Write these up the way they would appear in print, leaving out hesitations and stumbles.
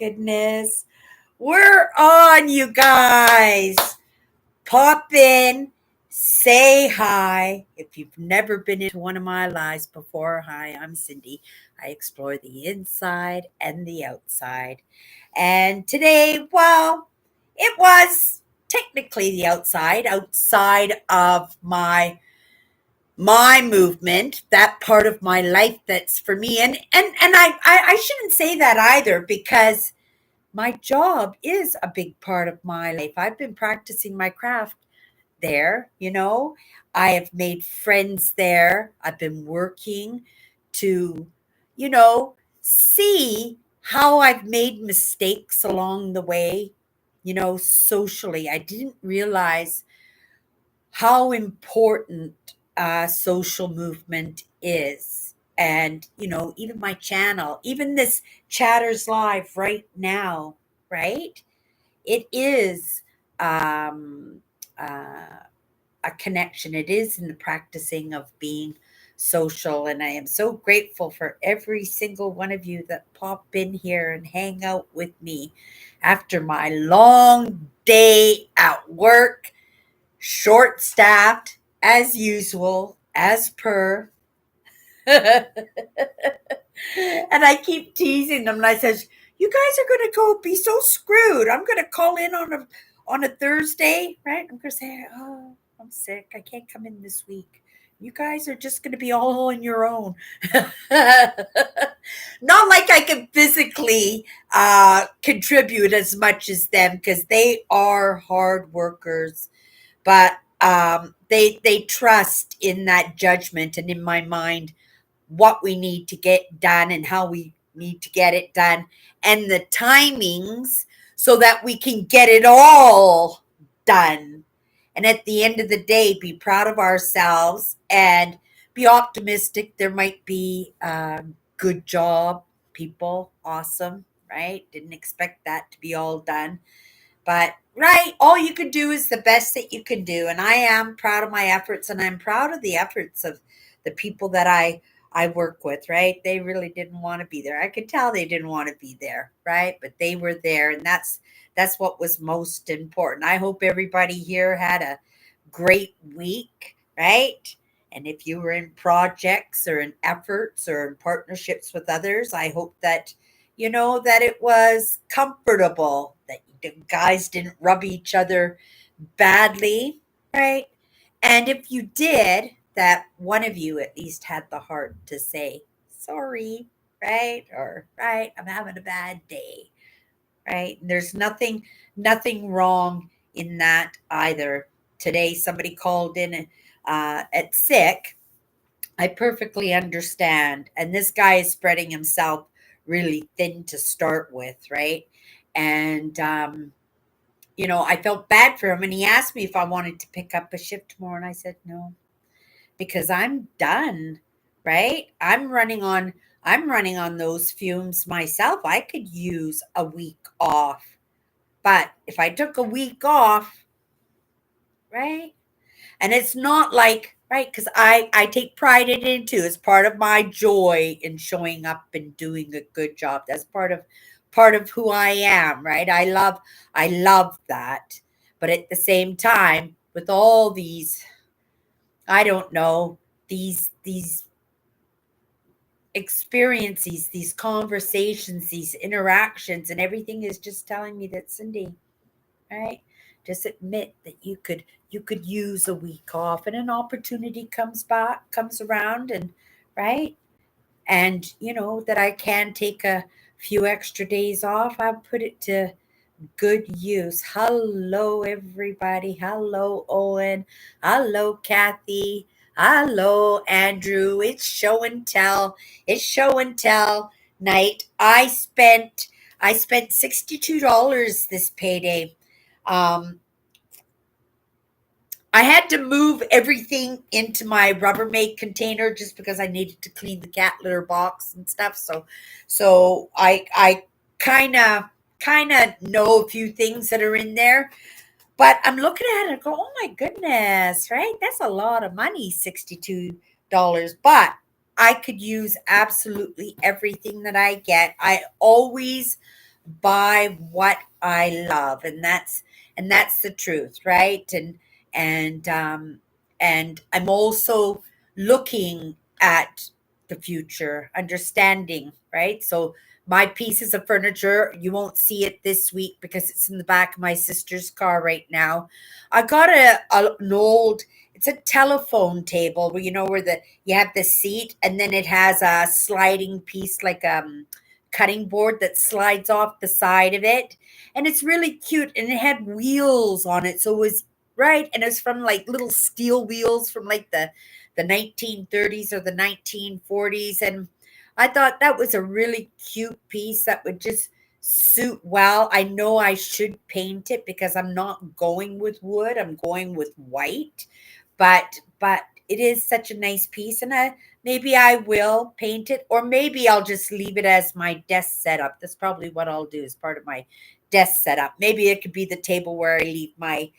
goodness. We're on, you guys. Pop in, say hi. If you've never been into one of my lives before, hi, I'm Cindy. I explore the inside and the outside. And today, well, it was technically the outside of my movement, that part of my life that's for me. And I shouldn't say that either, because my job is a big part of my life. I've been practicing my craft there. I have made friends there. I've been working to, you know, see how I've made mistakes along the way, socially. I didn't realize how important social movement is. And even my channel, even this Chatters Live right now, right? It is um, uh, a connection. It is in the practicing of being social. And I am so grateful for every single one of you that pop in here and hang out with me after my long day at work, short staffed as usual, as per. And I keep teasing them, and I says, "You guys are going to go be so screwed. I'm going to call in on a Thursday, right? I'm going to say, oh, I'm sick. I can't come in this week. You guys are just going to be all on your own." Not like I can physically contribute as much as them, because they are hard workers, but they trust in that judgment and in my mind what we need to get done and how we need to get it done and the timings so that we can get it all done. And at the end of the day, be proud of ourselves and be optimistic. There might be good job, people, awesome, right? Didn't expect that to be all done. But right, all you can do is the best that you can do. And I am proud of my efforts, and I'm proud of the efforts of the people that I work with, right? They really didn't want to be there. I could tell they didn't want to be there, right? But they were there, and that's what was most important. I hope everybody here had a great week, right? And if you were in projects or in efforts or in partnerships with others, I hope that that it was comfortable, that the guys didn't rub each other badly, right? And if you did, that one of you at least had the heart to say, sorry, right? Or, right, I'm having a bad day, right? And there's nothing wrong in that either. Today, somebody called in at sick. I perfectly understand. And this guy is spreading himself really thin to start with, right? And I felt bad for him, and he asked me if I wanted to pick up a shift tomorrow, and I said no, because I'm done, right? I'm running on those fumes myself. I could use a week off. But if I took a week off, right? And it's not like, right, because I take pride in it too. It's part of my joy in showing up and doing a good job. That's part of who I am, right? I love that. But at the same time, with all these, I don't know, these experiences, these conversations, these interactions, and everything is just telling me that, Cindy, right? Just admit that you could use a week off, and an opportunity comes around, and right? And that I can take a few extra days off. I put it to good use. Hello, everybody. Hello, Owen. Hello, Kathy. Hello, Andrew. It's show and tell. It's show and tell night. I spent $62 this payday. Um, I had to move everything into my Rubbermaid container just because I needed to clean the cat litter box and stuff. So I kind of know a few things that are in there, but I'm looking at it and go, oh my goodness, right? That's a lot of money, $62. But I could use absolutely everything that I get. I always buy what I love, and that's the truth, right? And and I'm also looking at the future, understanding, right? So my pieces of furniture, you won't see it this week because it's in the back of my sister's car right now. I got an old, it's a telephone table where you know where the you have the seat and then it has a sliding piece like cutting board that slides off the side of it. And it's really cute and it had wheels on it. So it was right. And it was from like little steel wheels from like the 1930s or the 1940s. And I thought that was a really cute piece that would just suit well. I know I should paint it because I'm not going with wood. I'm going with white. But it is such a nice piece and maybe I will paint it, or maybe I'll just leave it as my desk setup. That's probably what I'll do as part of my desk setup. Maybe it could be the table where I leave my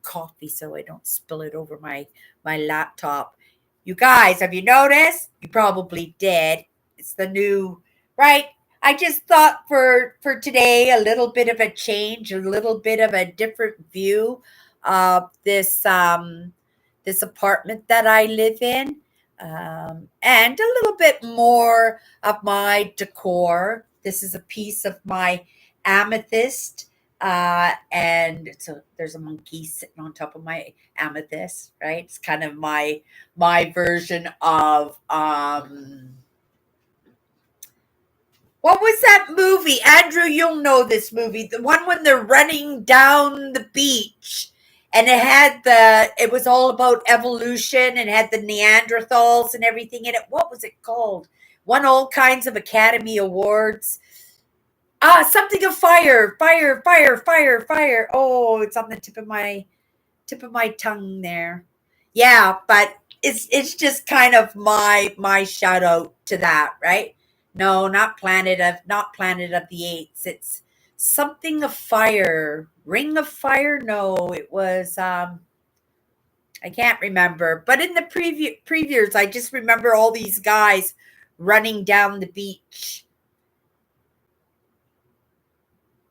coffee so I don't spill it over my laptop. You guys, have you noticed? You probably did. It's the new, right? I just thought for today a little bit of a change, a little bit of a different view of this apartment that I live in, and a little bit more of my decor. This is a piece of my amethyst, and so there's a monkey sitting on top of my amethyst. Right, it's kind of my version of what was that movie? Andrew, you'll know this movie. The one when they're running down the beach and it was all about evolution and had the Neanderthals and everything in it. What was it called? Won all kinds of Academy Awards. Something of fire, fire, fire, fire, fire. Oh, it's on the tip of my tongue there. Yeah, but it's just kind of my shout out to that, right? No, not Planet of the Apes. It's something of fire. Ring of Fire? No, it was I can't remember. But in the previews, I just remember all these guys running down the beach.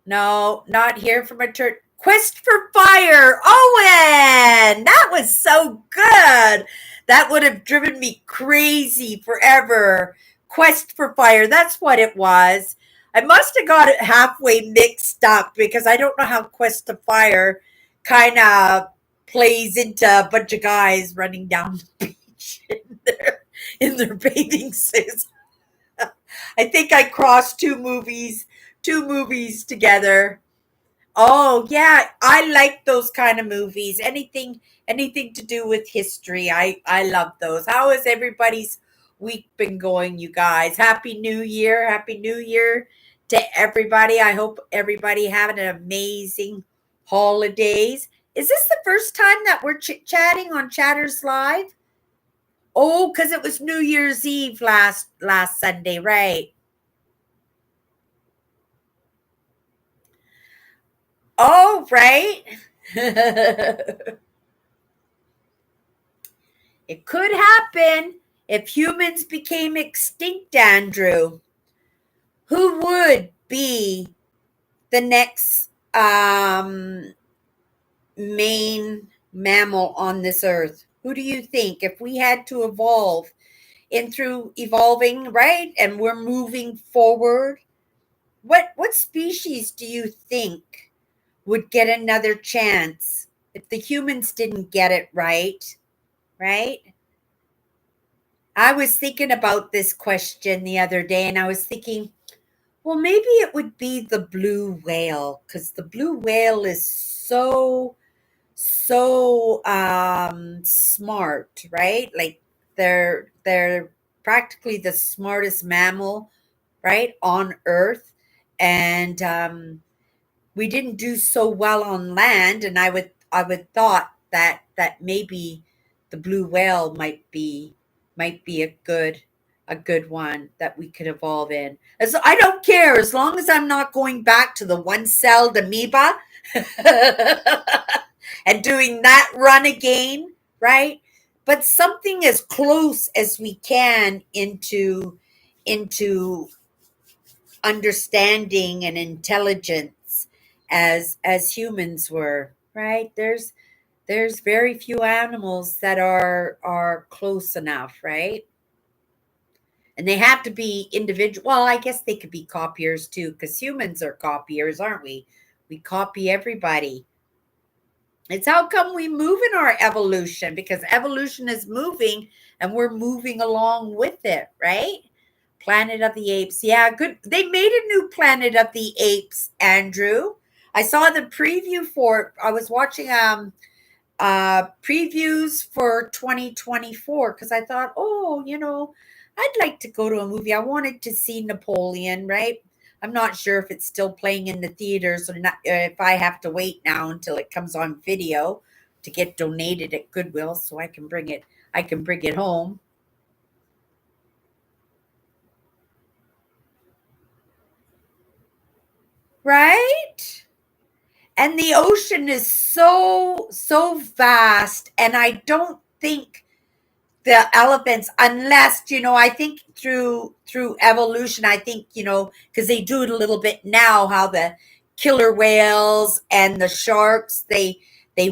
No, not here from a church. Quest for Fire. Owen! That was so good. That would have driven me crazy forever. Quest for Fire. That's what it was. I must have got it halfway mixed up because I don't know how Quest of Fire kind of plays into a bunch of guys running down the beach in their bathing suits. I think I crossed two movies together. Oh yeah, I like those kind of movies. Anything to do with history. I love those. How has everybody's week been going, you guys? Happy New Year. Happy New Year to everybody. I hope everybody having an amazing holidays. Is this the first time that we're chit-chatting on Chatters Live? Oh, cuz it was New Year's Eve last Sunday, right? Oh, right. It could happen if humans became extinct, Andrew. Who would be the next main mammal on this earth? Who do you think? If we had to evolve in through evolving, right? And we're moving forward, what species do you think would get another chance if the humans didn't get it right? Right? I was thinking about this question the other day and I was thinking, well, maybe it would be the blue whale because the blue whale is so smart, right? Like they're practically the smartest mammal, right, on Earth. And we didn't do so well on land, and I would thought that maybe the blue whale might be a good one that we could evolve in. As I don't care as long as I'm not going back to the one-celled amoeba and doing that run again, right? But something as close as we can into understanding and intelligence as humans were, right? There's very few animals that are close enough, right? And they have to be individual. Well, I guess they could be copiers too, because humans are copiers, aren't we? We copy everybody. It's how come we move in our evolution, because evolution is moving and we're moving along with it, right? Planet of the Apes. Yeah, good. They made a new Planet of the Apes, Andrew. I saw the preview for it. I was watching previews for 2024 because I thought, oh, I'd like to go to a movie. I wanted to see Napoleon, right? I'm not sure if it's still playing in the theaters or not, if I have to wait now until it comes on video to get donated at Goodwill so I can bring it home. Right? And the ocean is so vast, and I don't think the elephants, unless, I think through evolution, I think, because they do it a little bit now, how the killer whales and the sharks, they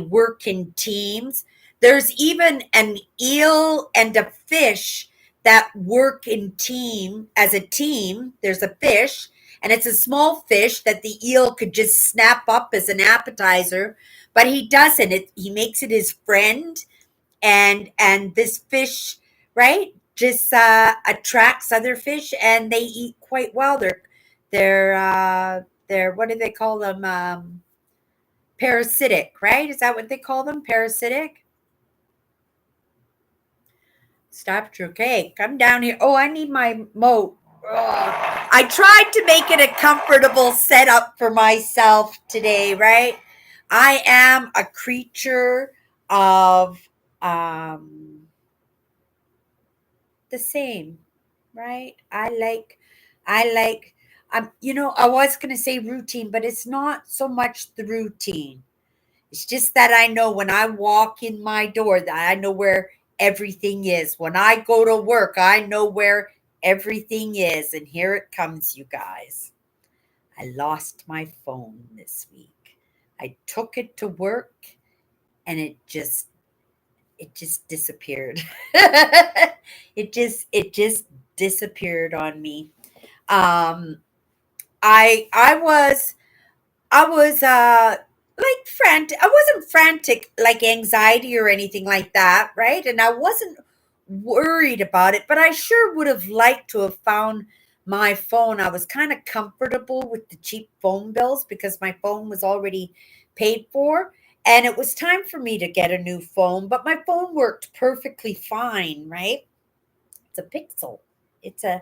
work in teams. There's even an eel and a fish that work in team as a team. There's a fish, and it's a small fish that the eel could just snap up as an appetizer, but he doesn't. He makes it his friend, and this fish, right, just attracts other fish, and they eat quite well. They're what do they call them? Parasitic, right? Is that what they call them? Parasitic. Stop. Okay, come down here. Oh, I need my moat. Ugh. I tried to make it a comfortable setup for myself today, right? I am a creature of the same, right? I like, I was going to say routine, but it's not so much the routine. It's just that I know when I walk in my door that I know where everything is. When I go to work, I know where everything is. And here it comes, you guys. I lost my phone this week. I took it to work, and it just disappeared. it just disappeared on me. Um I was like frantic. I wasn't frantic like anxiety or anything like that, right? And I wasn't worried about it, but I sure would have liked to have found my phone. I was kind of comfortable with the cheap phone bills because my phone was already paid for, and it was time for me to get a new phone, but my phone worked perfectly fine, right? It's a Pixel. It's a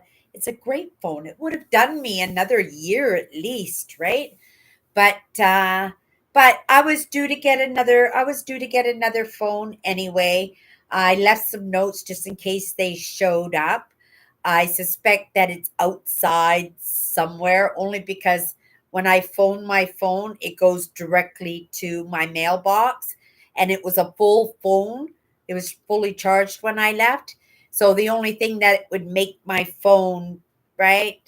great phone. It would have done me another year at least, right? But I was due to get another phone anyway. I left some notes just in case they showed up. I suspect that it's outside somewhere, only because when I phone my phone, it goes directly to my mailbox, and it was a full phone. It was fully charged when I left. So the only thing that would make my phone, right,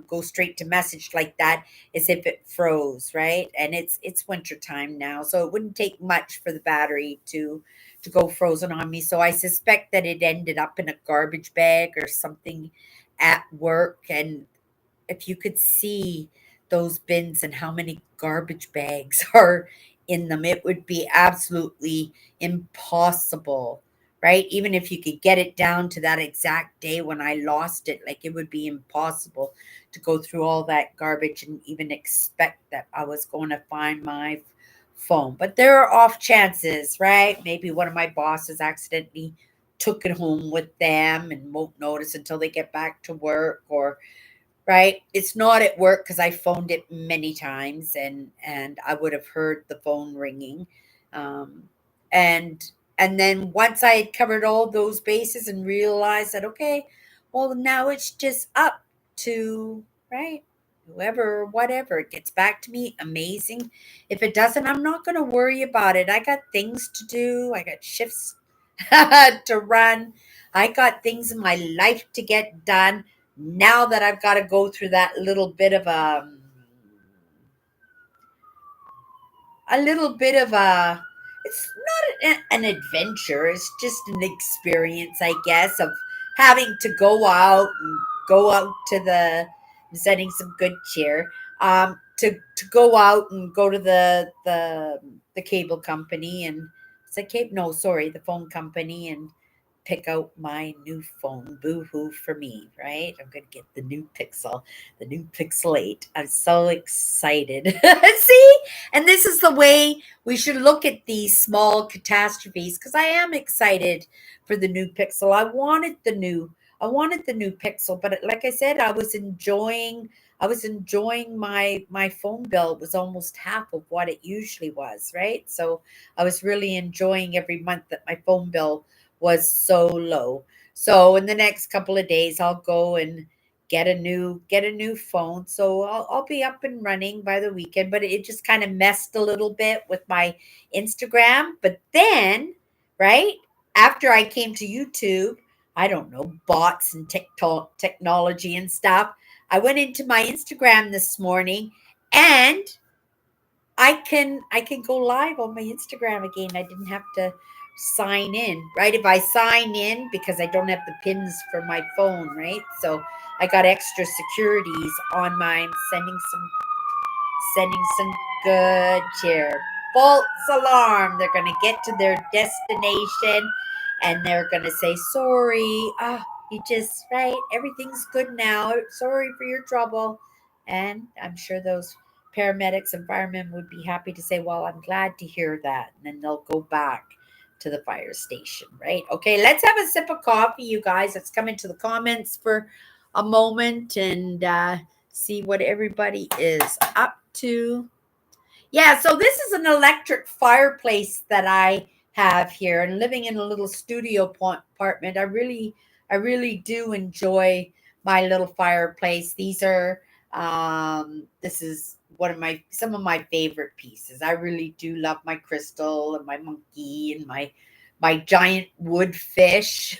go straight to message like that is if it froze, right? And it's winter time now, so it wouldn't take much for the battery to go frozen on me. So I suspect that it ended up in a garbage bag or something at work. And if you could see those bins and how many garbage bags are in them, it would be absolutely impossible, right? Even if you could get it down to that exact day when I lost it, like, it would be impossible to go through all that garbage and even expect that I was going to find my phone. But there are off chances, right? Maybe one of my bosses accidentally took it home with them and won't notice until they get back to work, or right? It's not at work because I phoned it many times, and I would have heard the phone ringing. Um, and and then once I had covered all those bases and realized that, okay, well, now it's just up to, right, whoever or whatever it gets back to me, amazing. If it doesn't, I'm not going to worry about it. I got things to do. I got shifts to run. I got things in my life to get done. now that I've got to go through that little bit of a little bit of a it's not an adventure, it's just an experience, I guess, of having to go out to the I'm setting some good cheer to go out and go to the cable company and it's a cable no sorry the phone company and pick out my new phone. Boo hoo for me, right? I'm going to get the new Pixel 8. I'm so excited. See? And this is the way we should look at these small catastrophes because I am excited for the new Pixel. I wanted the new Pixel, but like I said, I was enjoying my phone bill. It was almost half of what it usually was, right? So I was really enjoying every month that my phone bill was so low. So in the next couple of days, I'll go and get a new phone. So I'll be up and running by the weekend. But it just kind of messed a little bit with my Instagram. But then, right after I came to YouTube, I don't know bots and TikTok technology and stuff. I went into my Instagram this morning and I can go live on my Instagram again. I didn't have to sign in, right? If I sign in because I don't have the pins for my phone, right? So I got extra securities on mine, sending some good cheer. False alarm. They're going to get to their destination and they're going to say, sorry. You just, right? Everything's good now. Sorry for your trouble. And I'm sure those paramedics and firemen would be happy to say, well, I'm glad to hear that. And then they'll go back to the fire station, right? Okay, let's have a sip of coffee, you guys. Let's come into the comments for a moment and see what everybody is up to. Yeah, so this is an electric fireplace that I have here and living in a little studio apartment. I really do enjoy my little fireplace. These are this is one of my some of my favorite pieces. I really do love my crystal and my monkey and my giant wood fish.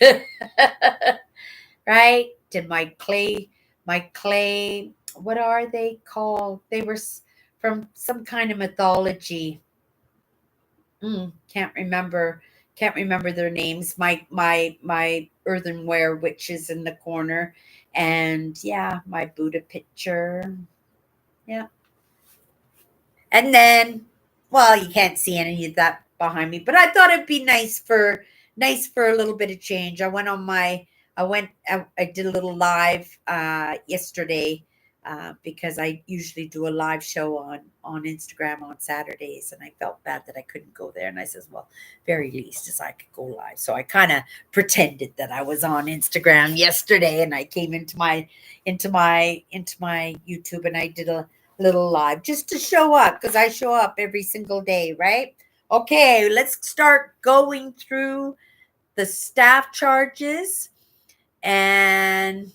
Right? And my clay, what are they called? They were from some kind of mythology. Can't remember. Can't remember their names. My earthenware which is in the corner, and yeah, my Buddha picture. Yeah, and then, well, you can't see any of that behind me, but I thought it'd be nice for a little bit of change. I did a little live yesterday because I usually do a live show on Instagram on Saturdays, and I felt bad that I couldn't go there. And I says, well, very least as I could go live. So I kind of pretended that I was on Instagram yesterday, and I came into my YouTube, and I did a little live just to show up because I show up every single day, right? Okay, let's start going through the staff charges and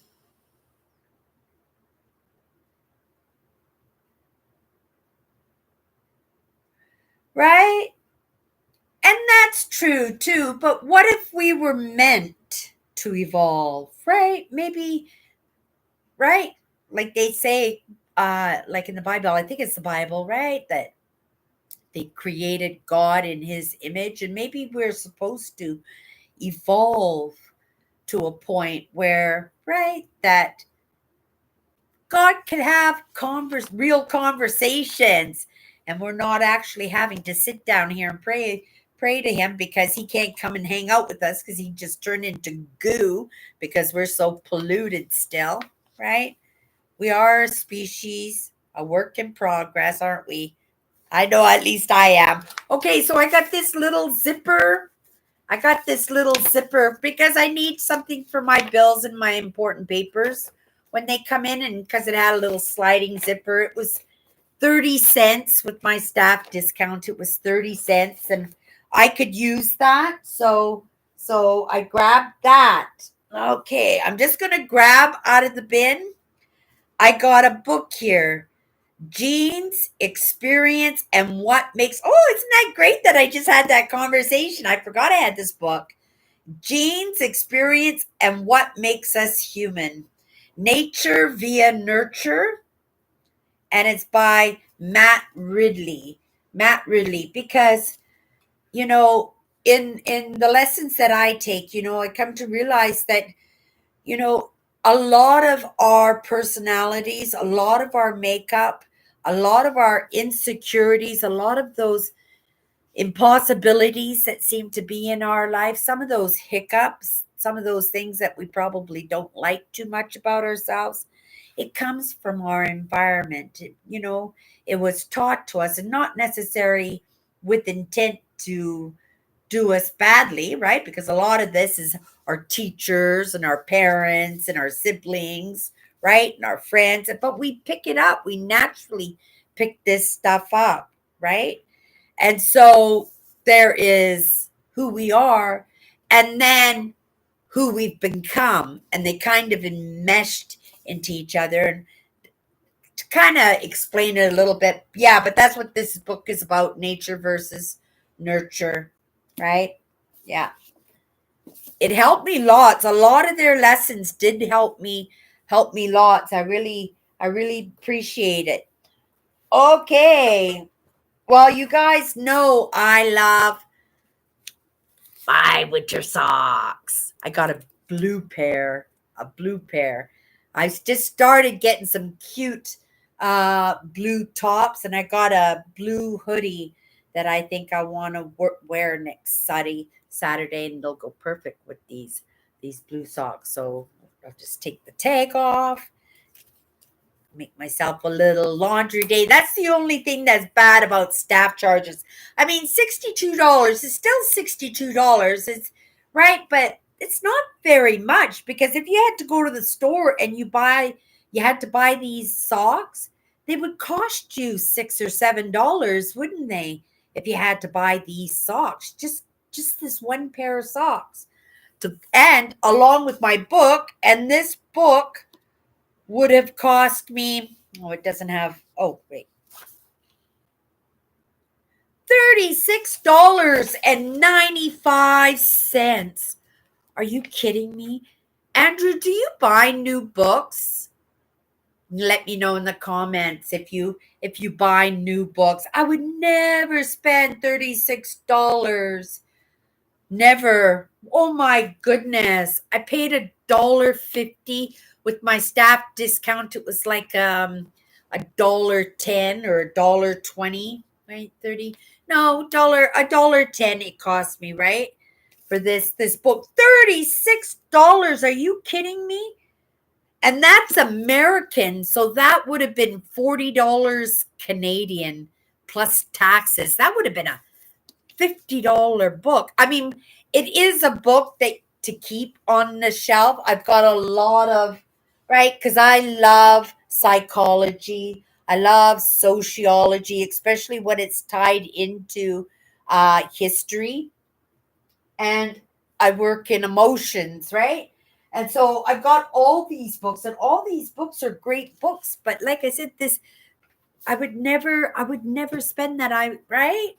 right? And that's true too, but what if we were meant to evolve, right? Maybe, right? Like they say, like in the Bible, I think it's the Bible, right? That they created God in his image, and maybe we're supposed to evolve to a point where, right, that God can have real conversations, and we're not actually having to sit down here and pray to him because he can't come and hang out with us because he just turned into goo because we're so polluted still, right? We are a species, a work in progress, aren't we? I know at least I am. Okay, so I got this little zipper because I need something for my bills and my important papers when they come in. And because it had a little sliding zipper, it was 30 cents with my staff discount. It was 30 cents and I could use that. So I grabbed that. Okay, I'm just going to grab out of the bin. I got a book here. Genes, experience, and what makes. Oh, isn't that great that I just had that conversation? I forgot I had this book. Genes, experience, and what makes us human. Nature via Nurture, and it's by Matt Ridley. Matt Ridley, because you know, in the lessons that I take, I come to realize that you know, a lot of our personalities, a lot of our makeup, a lot of our insecurities, a lot of those impossibilities that seem to be in our life, some of those hiccups, some of those things that we probably don't like too much about ourselves, it comes from our environment. It was taught to us and not necessarily with intent to do us badly, right? Because a lot of this is our teachers and our parents and our siblings, right? And our friends. But we pick it up. We naturally pick this stuff up, right? And so there is who we are and then who we've become. And they kind of enmeshed into each other. And to kind of explain it a little bit, yeah, but that's what this book is about, nature versus nurture, right? Yeah. It helped me lots. A lot of their lessons did help me lots. I really appreciate it. Okay. Well, you guys know I love my winter socks. I got a blue pair. Just started getting some cute blue tops, and I got a blue hoodie that I think I want to wear next Saturday, and they'll go perfect with these blue socks. So I'll just take the tag off, make myself a little laundry day. That's the only thing that's bad about staff charges. I mean, $62 is still $62. It's right, but it's not very much, because if you had to go to the store and you had to buy these socks, they would cost you $6 or $7, wouldn't they? If you had to buy these socks, just this one pair of socks. And along with my book, and this book would have cost me, it doesn't have, oh, wait, $36.95. Are you kidding me? Andrew, do you buy new books? Let me know in the comments if you buy new books. I would never spend $36. Never. Oh my goodness. I paid $1.50 with my staff discount. It was like $1.10 or $1.20, right? 30. No, $1.10 it cost me, right? For this book. $36. Are you kidding me? And that's American. So that would have been $40 Canadian plus taxes. That would have been a $50 book. I mean, it is a book that to keep on the shelf. I've got a lot of, right? Because I love psychology. I love sociology, especially when it's tied into history. And I work in emotions, right? And so I've got all these books, and all these books are great books. But like I said, this I would never spend that. Right?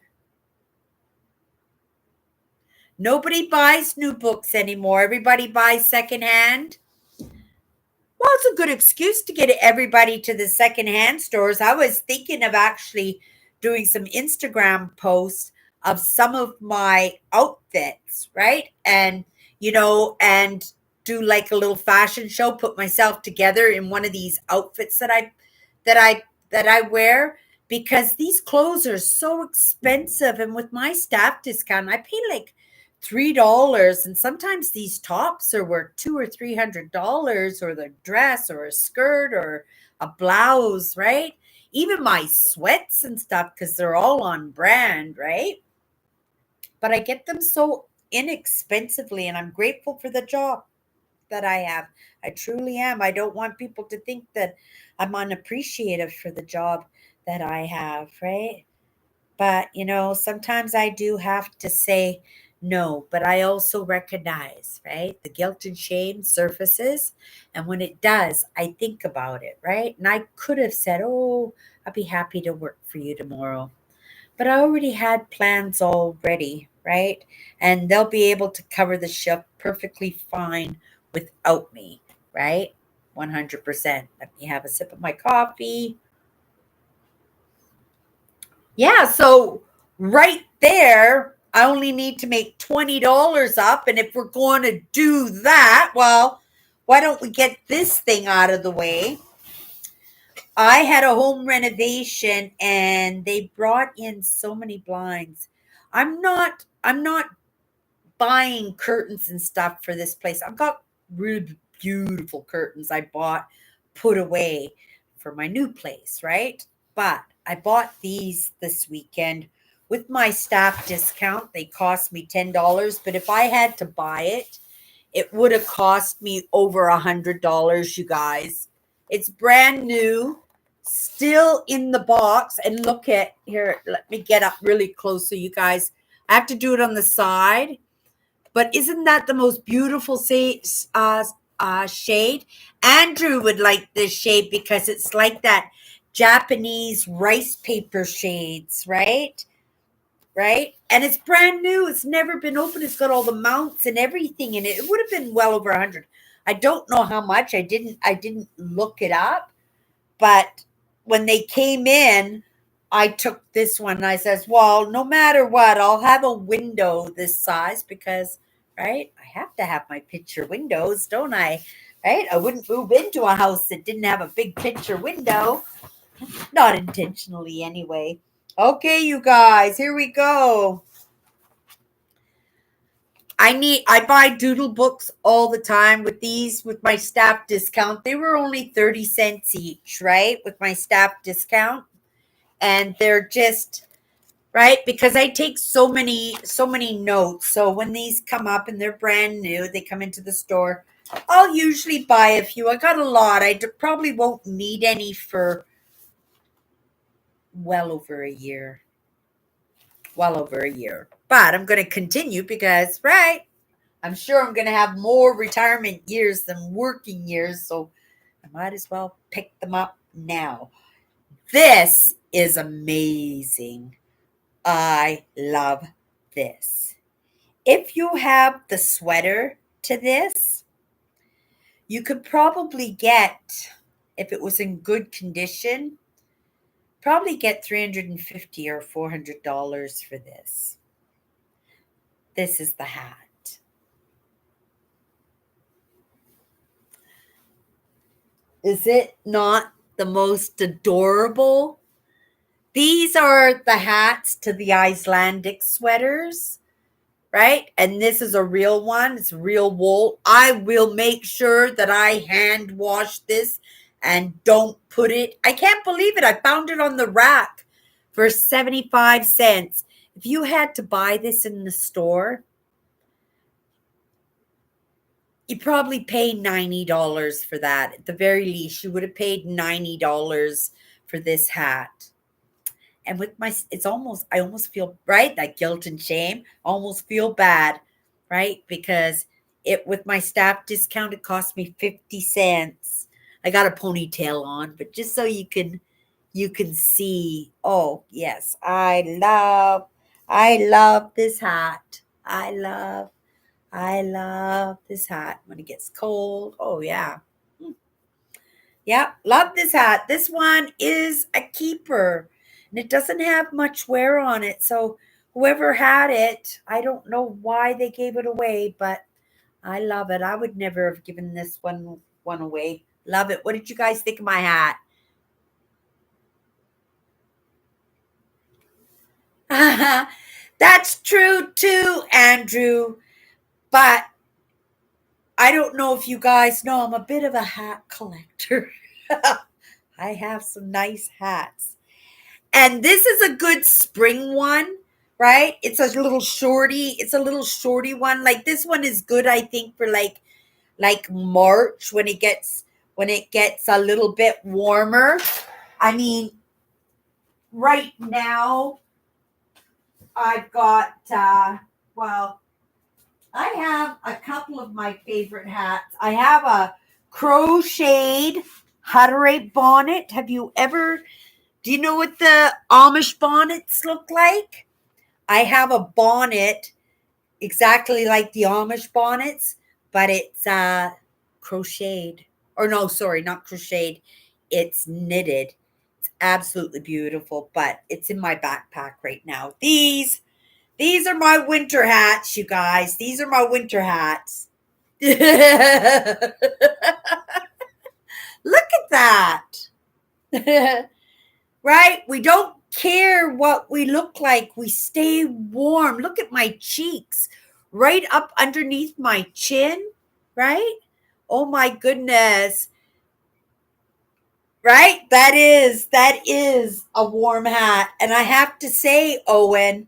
Nobody buys new books anymore. Everybody buys secondhand. Well, it's a good excuse to get everybody to the secondhand stores. I was thinking of actually doing some Instagram posts of some of my outfits, right? And do like a little fashion show, put myself together in one of these outfits that I wear, because these clothes are so expensive, and with my staff discount I pay like $3, and sometimes these tops are worth $200 or $300, or the dress or a skirt or a blouse, right? Even my sweats and stuff, because they're all on brand, right? But I get them so inexpensively, and I'm grateful for the job that I have. I truly am. I don't want people to think that I'm unappreciative for the job that I have, right? But, sometimes I do have to say no, but I also recognize, right? The guilt and shame surfaces. And when it does, I think about it, right? And I could have said, oh, I'll be happy to work for you tomorrow. But I already had plans already, right? And they'll be able to cover the shift perfectly fine without me, right? 100%. Let me have a sip of my coffee. Yeah, so right there, I only need to make $20 up. And if we're going to do that, well, why don't we get this thing out of the way? I had a home renovation and they brought in so many blinds. I'm not buying curtains and stuff for this place. I've got really beautiful curtains I bought, put away for my new place, right? But I bought these this weekend with my staff discount. They cost me $10, but if I had to buy it, it would have cost me over $100, you guys. It's brand new, still in the box. And look at here, let me get up really close so you guys, I have to do it on the side. But isn't that the most beautiful shade? Andrew would like this shade because it's like that Japanese rice paper shades, right? Right? And it's brand new. It's never been opened. It's got all the mounts and everything in it. It would have been well over 100. I don't know how much. I didn't look it up, but when they came in, I took this one and I says, well, no matter what, I'll have a window this size because, right, I have to have my picture windows, don't I? Right? I wouldn't move into a house that didn't have a big picture window. Not intentionally, anyway. Okay, you guys, here we go. I buy doodle books all the time with these with my staff discount. They were only 30 cents each, right? With my staff discount. And they're just right because I take so many notes. So when these come up and they're brand new, they come into the store, I'll usually buy a few. I got a lot. Probably won't need any for well over a year. Well over a year. But I'm going to continue because, right, I'm sure I'm going to have more retirement years than working years. So I might as well pick them up now. This is amazing. I love this. If you have the sweater to this, you could probably get, if it was in good condition, probably get $350 or $400 for this. This is the hat. Is it not the most adorable? These are the hats to the Icelandic sweaters, right? And this is a real one. It's real wool. I will make sure that I hand wash this and don't put it. I can't believe it. I found it on the rack for 75 cents. If you had to buy this in the store, you probably pay $90 for that. At the very least, you would have paid $90 for this hat. And with my, it's almost, I almost feel, right, that guilt and shame, almost feel bad, right? Because it, with my staff discount, it cost me 50 cents. I got a ponytail on, but just so you can see, oh yes, I love this hat. I love this hat when it gets cold. Oh yeah. Yep, love this hat. This one is a keeper and it doesn't have much wear on it. So whoever had it, I don't know why they gave it away, but I love it. I would never have given this one away. Love it. What did you guys think of my hat? That's true too, Andrew. But I don't know if you guys know, I'm a bit of a hat collector. I have some nice hats. And this is a good spring one, right? It's a little shorty. It's a little shorty one. Like this one is good, I think, for like March when it gets a little bit warmer. I mean, right now I've got well, I have a couple of my favorite hats. I have a crocheted Hutterite bonnet. Do you know what the Amish bonnets look like? I have a bonnet exactly like the Amish bonnets, but it's crocheted. Or no, sorry, not crocheted. It's knitted. It's absolutely beautiful, but it's in my backpack right now. These are my winter hats, you guys. These are my winter hats. Look at that. Right? We don't care what we look like. We stay warm. Look at my cheeks right up underneath my chin, right? Oh my goodness. Right? That is a warm hat. And I have to say, Owen,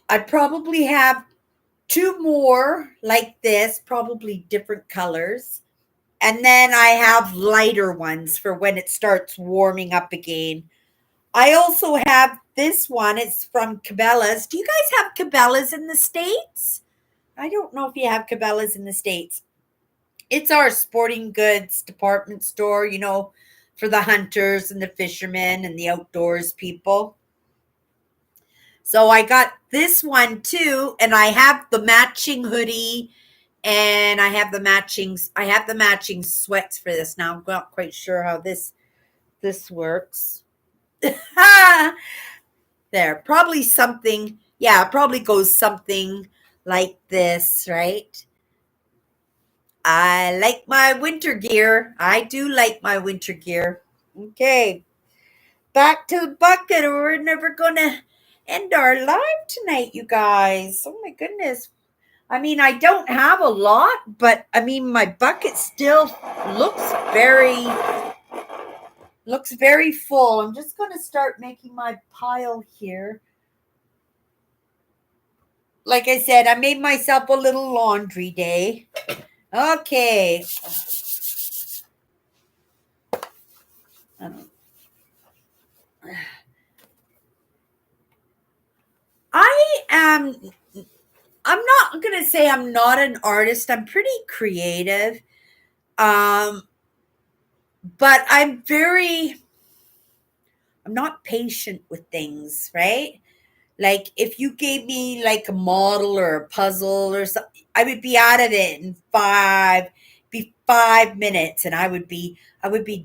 I probably have two more like this, probably different colors. And then I have lighter ones for when it starts warming up again. I also have this one. It's from Cabela's. Do you guys have Cabela's in the States? I don't know if you have Cabela's in the States. It's our sporting goods department store, for the hunters and the fishermen and the outdoors people. So I got this one too, and I have the matching hoodie and I have the matching sweats for this. Now I'm not quite sure how this works. There, probably something, yeah, probably goes something like this, right? I like my winter gear. I do like my winter gear. Okay, back to the bucket, or we're never gonna end our live tonight, you guys. Oh my goodness. I mean, I don't have a lot, but I mean, my bucket still looks very looks very full. I'm just gonna start making my pile here. Like I said, I made myself a little laundry day. Okay. I am, I'm not going to say I'm not an artist. I'm pretty creative. Um, but I'm not patient with things, right? Like if you gave me like a model or a puzzle or something, I would be out of it in 5 minutes, and I would be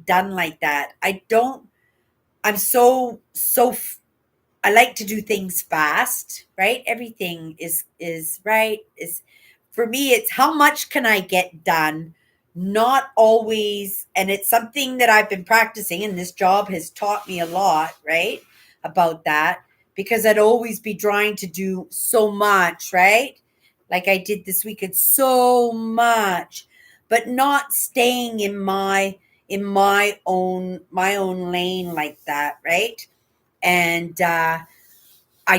done like that. I'm so I like to do things fast, right? Everything is right. Is For me, it's how much can I get done? Not always, and it's something that I've been practicing, and this job has taught me a lot, right? About that, because I'd always be trying to do so much, right? Like I did this weekend, so much, but not staying in my own lane like that, right? And I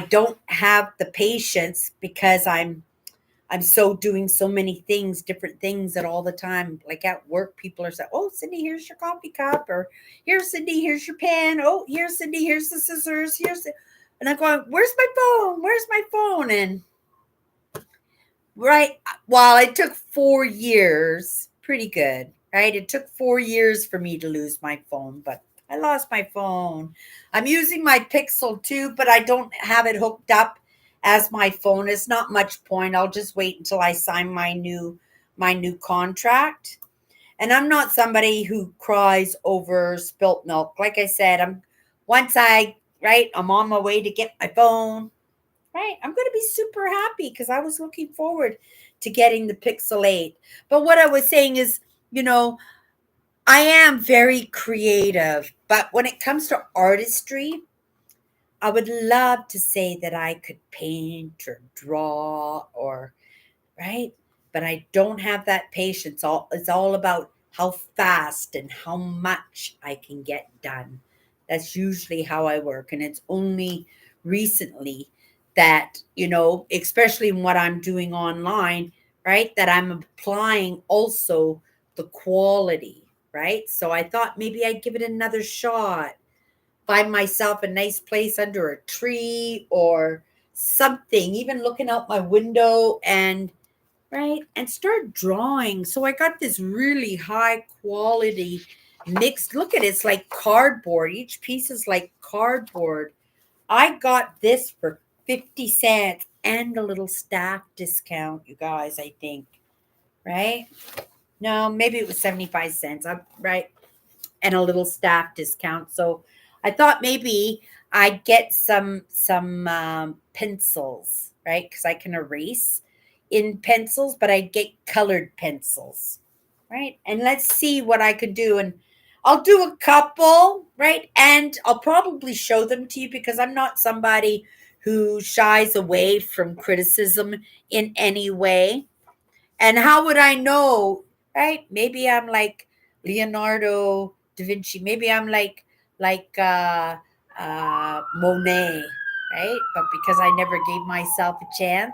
don't have the patience because I'm so doing so many things, different things at all the time. Like at work, people are saying, "Oh, Cindy, here's your coffee cup," or "Here, Cindy, here's your pen." "Oh, here, Cindy, here's the scissors." And I'm going, "Where's my phone? Where's my phone?" And right, well, it took 4 years, pretty good, right? It took 4 years for me to lose my phone, but I lost my phone. I'm using my Pixel too, but I don't have it hooked up as my phone. It's not much point. I'll just wait until I sign my new contract. And I'm not somebody who cries over spilt milk. Like I said, I'm on my way to get my phone. Right. I'm going to be super happy because I was looking forward to getting the Pixel 8. But what I was saying is, you know, I am very creative, but when it comes to artistry, I would love to say that I could paint or draw or right? But I don't have that patience. It's all about how fast and how much I can get done. That's usually how I work. And it's only recently that, especially in what I'm doing online, right, that I'm applying also the quality, right? So I thought maybe I'd give it another shot, find myself a nice place under a tree or something, even looking out my window and right? And start drawing. So I got this really high quality mixed. Look at it, it's like cardboard. Each piece is like cardboard. I got this for 50 cents and a little staff discount, you guys, I think. Right? No, maybe it was 75 cents. Right. And a little staff discount. So I thought maybe I'd get some pencils, right? Because I can erase in pencils, but I'd get colored pencils, right? And let's see what I could do. And I'll do a couple, right? And I'll probably show them to you because I'm not somebody who shies away from criticism in any way. And how would I know, right? Maybe I'm like Leonardo da Vinci. Maybe I'm like Monet, right? But because I never gave myself a chance,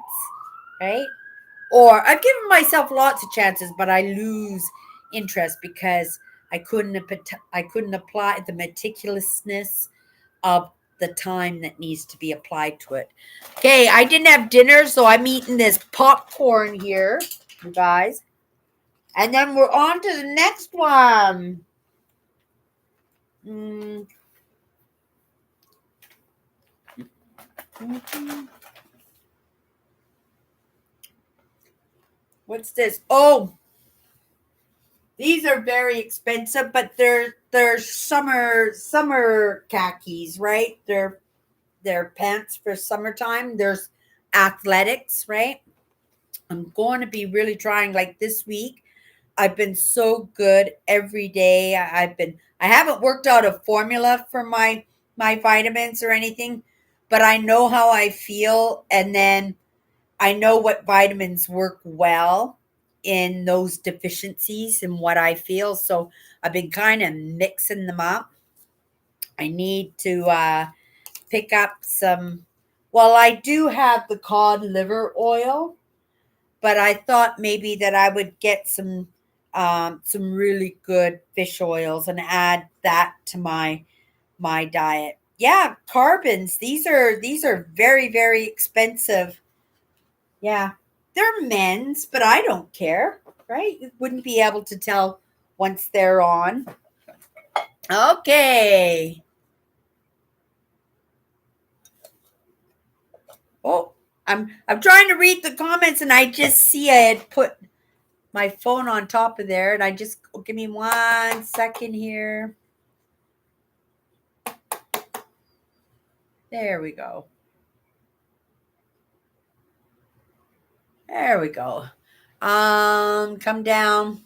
right? Or I've given myself lots of chances, but I lose interest because I couldn't apply the meticulousness of the time that needs to be applied to it. Okay, I didn't have dinner, so I'm eating this popcorn here, you guys. And then we're on to the next one. Mm. What's this? Oh, these are very expensive, but they're summer khakis, right? They're pants for summertime. There's athletics, right? I'm going to be really trying like this week. I've been so good every day. I haven't worked out a formula for my vitamins or anything, but I know how I feel and then I know what vitamins work well in those deficiencies and what I feel. So I've been kind of mixing them up. I need to pick up some. Well, I do have the cod liver oil, but I thought maybe that I would get some really good fish oils and add that to my diet. Yeah, carbons. These are very expensive. Yeah, they're men's, but I don't care. Right? You wouldn't be able to tell once they're on. Okay. Oh, I'm trying to read the comments and I just see I had put my phone on top of there and I just give me 1 second here. There we go. There we go. Come down.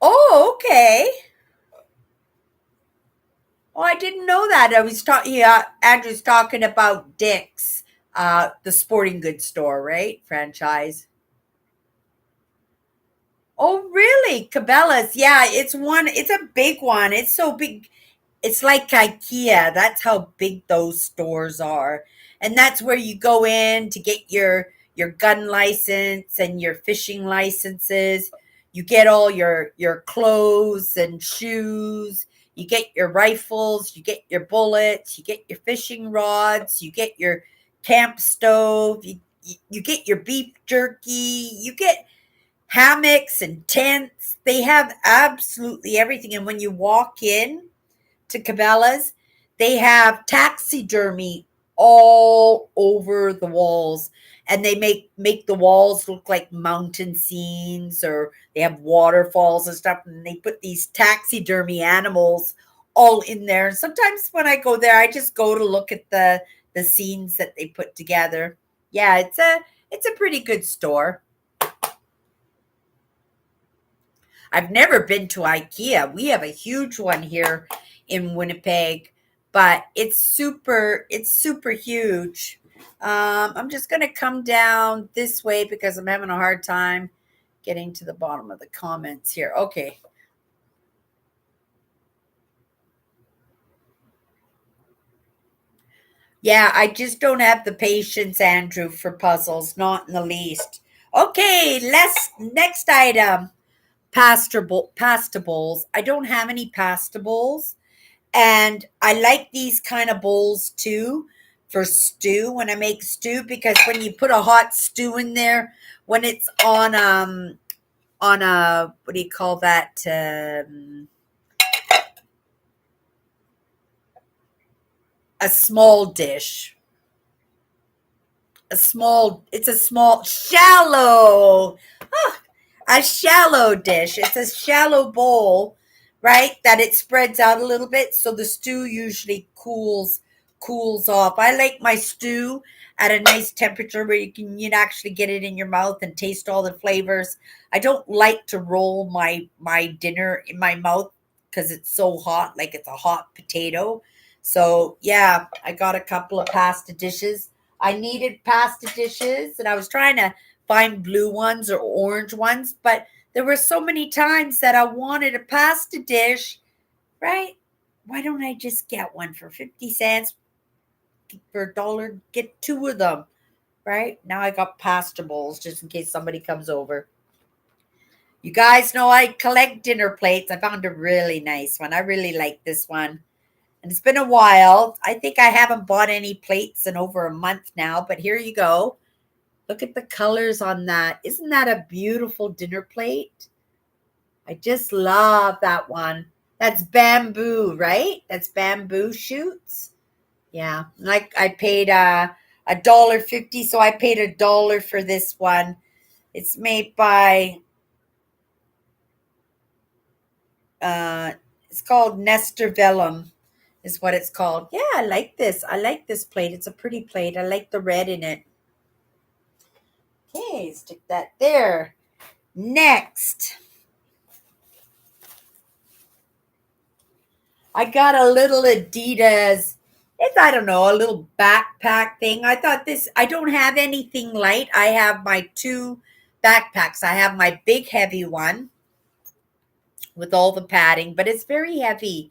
Oh, okay. Oh, I didn't know that. I was talking. Yeah, Andrew's talking about Dick's, the sporting goods store, right? Franchise. Oh, really? Cabela's. Yeah, it's one. It's a big one. It's so big. It's like IKEA. That's how big those stores are. And that's where you go in to get your gun license and your fishing licenses. You get all your clothes and shoes. You get your rifles, you get your bullets, you get your fishing rods, you get your camp stove, you get your beef jerky, you get hammocks and tents. They have absolutely everything. And when you walk in, to Cabela's, they have taxidermy all over the walls and they make the walls look like mountain scenes or they have waterfalls and stuff and they put these taxidermy animals all in there. And sometimes when I go there, I just go to look at the scenes that they put together. Yeah, it's a pretty good store. I've never been to IKEA. We have a huge one here in Winnipeg, but it's super huge. I'm just gonna come down this way because I'm having a hard time getting to the bottom of the comments here. Okay. Yeah, I just don't have the patience, Andrew, for puzzles, not in the least. Okay, let's next item. Pasta bowls. I don't have any pasta bowls. And I like these kind of bowls too for stew when I make stew because when you put a hot stew in there, when it's on a what do you call that? A small dish. it's a small, shallow, a shallow dish. It's a shallow bowl, right? That it spreads out a little bit. So the stew usually cools off. I like my stew at a nice temperature where you'd actually get it in your mouth and taste all the flavors. I don't like to roll my dinner in my mouth because it's so hot, like it's a hot potato. So yeah, I got a couple of pasta dishes. I needed pasta dishes and I was trying to find blue ones or orange ones, but there were so many times that I wanted a pasta dish, right? Why don't I just get one for 50 cents for a dollar, get two of them, right? Now I got pasta bowls just in case somebody comes over. You guys know I collect dinner plates. I found a really nice one. I really like this one. And it's been a while. I think I haven't bought any plates in over a month now, but here you go. Look at the colors on that. Isn't that a beautiful dinner plate? I just love that one. That's bamboo, right? That's bamboo shoots. Yeah. Like I paid $1.50, so I paid $1 for this one. It's made by uh it's called Nestor Vellum is what it's called. Yeah, I like this. I like this plate. It's a pretty plate. I like the red in it. Okay, stick that there. Next, I got a little Adidas. It's, I don't know, a little backpack thing. I thought this, I don't have anything light. I have my two backpacks. I have my big heavy one with all the padding, but it's very heavy.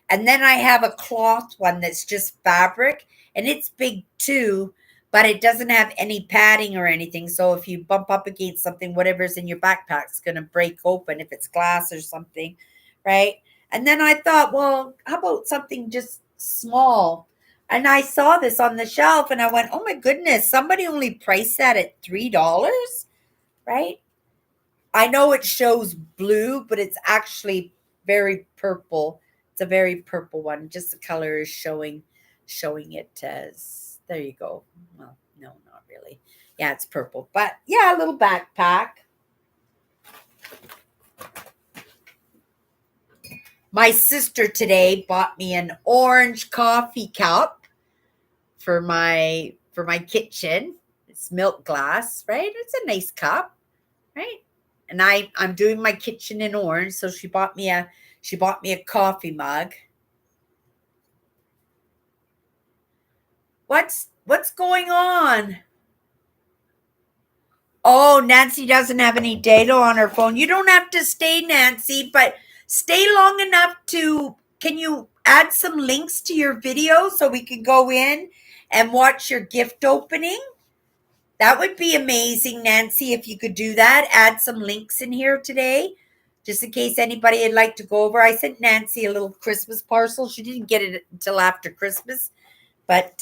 And then I have a cloth one that's just fabric and it's big too, but it doesn't have any padding or anything. So if you bump up against something, whatever's in your backpack's going to break open if it's glass or something, right? And then I thought, well, how about something just small? And I saw this on the shelf and I went, oh my goodness, somebody only priced that at $3, right? I know it shows blue, but it's actually very purple. It's a very purple one. Just the color is showing it as there you go. Well, no, not really. Yeah, it's purple. But yeah, a little backpack. My sister today bought me an orange coffee cup for my kitchen. It's milk glass, right? It's a nice cup, right? And I'm doing my kitchen in orange, so she bought me a coffee mug. What's going on? Oh, Nancy doesn't have any data on her phone. You don't have to stay, Nancy, but stay long enough to, can you add some links to your video so we can go in and watch your gift opening? That would be amazing, Nancy, if you could do that. Add some links in here today, just in case anybody would like to go over. I sent Nancy a little Christmas parcel. She didn't get it until after Christmas, but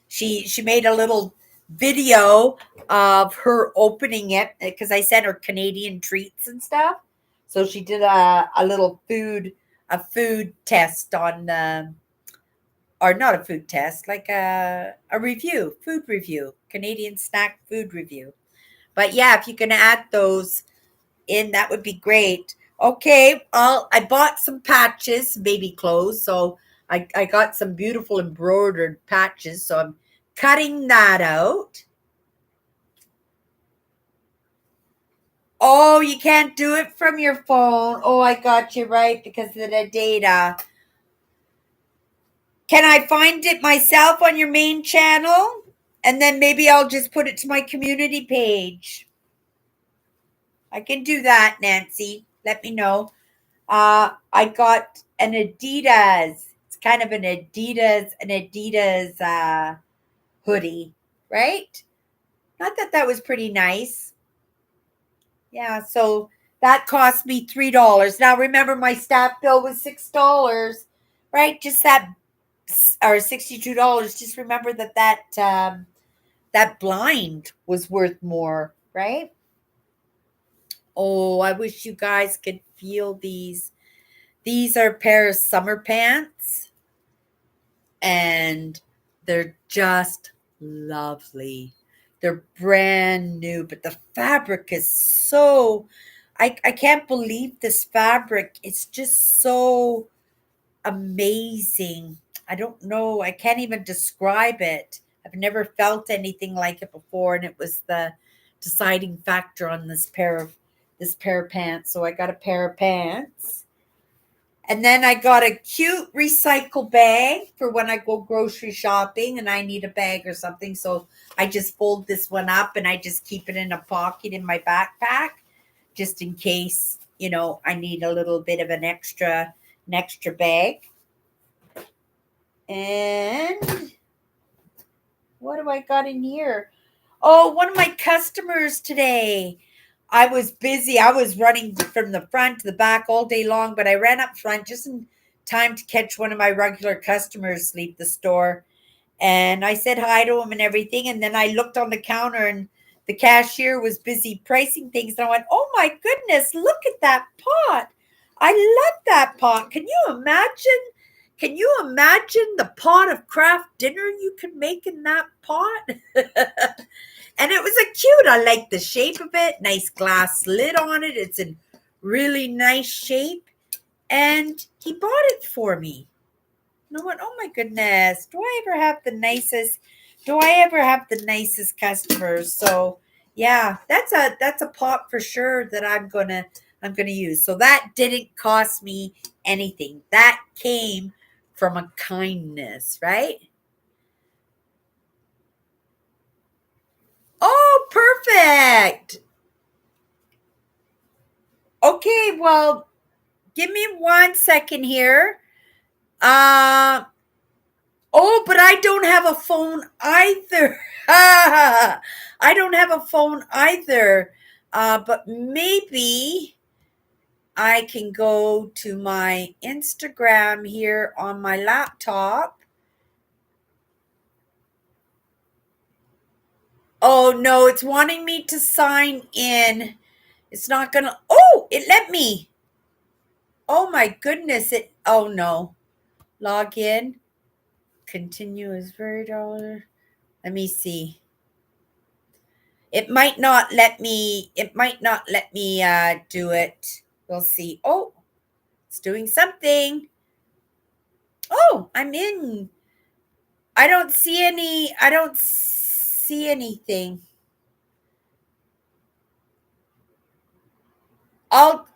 she made a little video of her opening it because I sent her Canadian treats and stuff. So she did a little food test on or not a food test, like a review, food review, Canadian snack food review. But yeah, if you can add those in, that would be great. Okay, I bought some patches, baby clothes, so I got some beautiful embroidered patches, so I'm cutting that out. Oh, you can't do it from your phone. Oh, I got you right because of the data. Can I find it myself on your main channel? And then maybe I'll just put it to my community page. I can do that, Nancy. Let me know. I got an Adidas. It's kind of an Adidas hoodie, right? Not that that was pretty nice. Yeah, so that cost me $3. Now remember, my staff bill was $6, right? Just that, or $62. Just remember that blind was worth more, right? Oh, I wish you guys could feel these. These are a pair of summer pants, and they're just lovely. They're brand new, but the fabric is so, I can't believe this fabric. It's just so amazing. I don't know. I can't even describe it. I've never felt anything like it before, and it was the deciding factor on this pair of pants. So I got a pair of pants. And then I got a cute recycle bag for when I go grocery shopping and I need a bag or something. So I just fold this one up and I just keep it in a pocket in my backpack just in case, I need a little bit of an extra bag. And what do I got in here? Oh, one of my customers today. I was busy. I was running from the front to the back all day long, but I ran up front just in time to catch one of my regular customers leave the store. And I said hi to him and everything. And then I looked on the counter and the cashier was busy pricing things. And I went, oh my goodness, look at that pot. I love that pot. Can you imagine? Can you imagine the pot of craft dinner you could make in that pot? And it was a cute. I like the shape of it. Nice glass lid on it. It's in really nice shape. And he bought it for me. No one. Oh my goodness. Do I ever have the nicest customers? So yeah, that's a pot for sure that I'm gonna use. So that didn't cost me anything. That came from a kindness, right? Oh, perfect. Okay, well, give me 1 second here. Uh oh, but I don't have a phone either. I don't have a phone either. But maybe I can go to my Instagram here on my laptop. Oh no, it's wanting me to sign in. It's not gonna. Oh, it let me. Oh my goodness! Oh no. Log in. Continue as $30. Let me see. It might not let me do it. We'll see. Oh, it's doing something. Oh, I'm in. I don't see anything.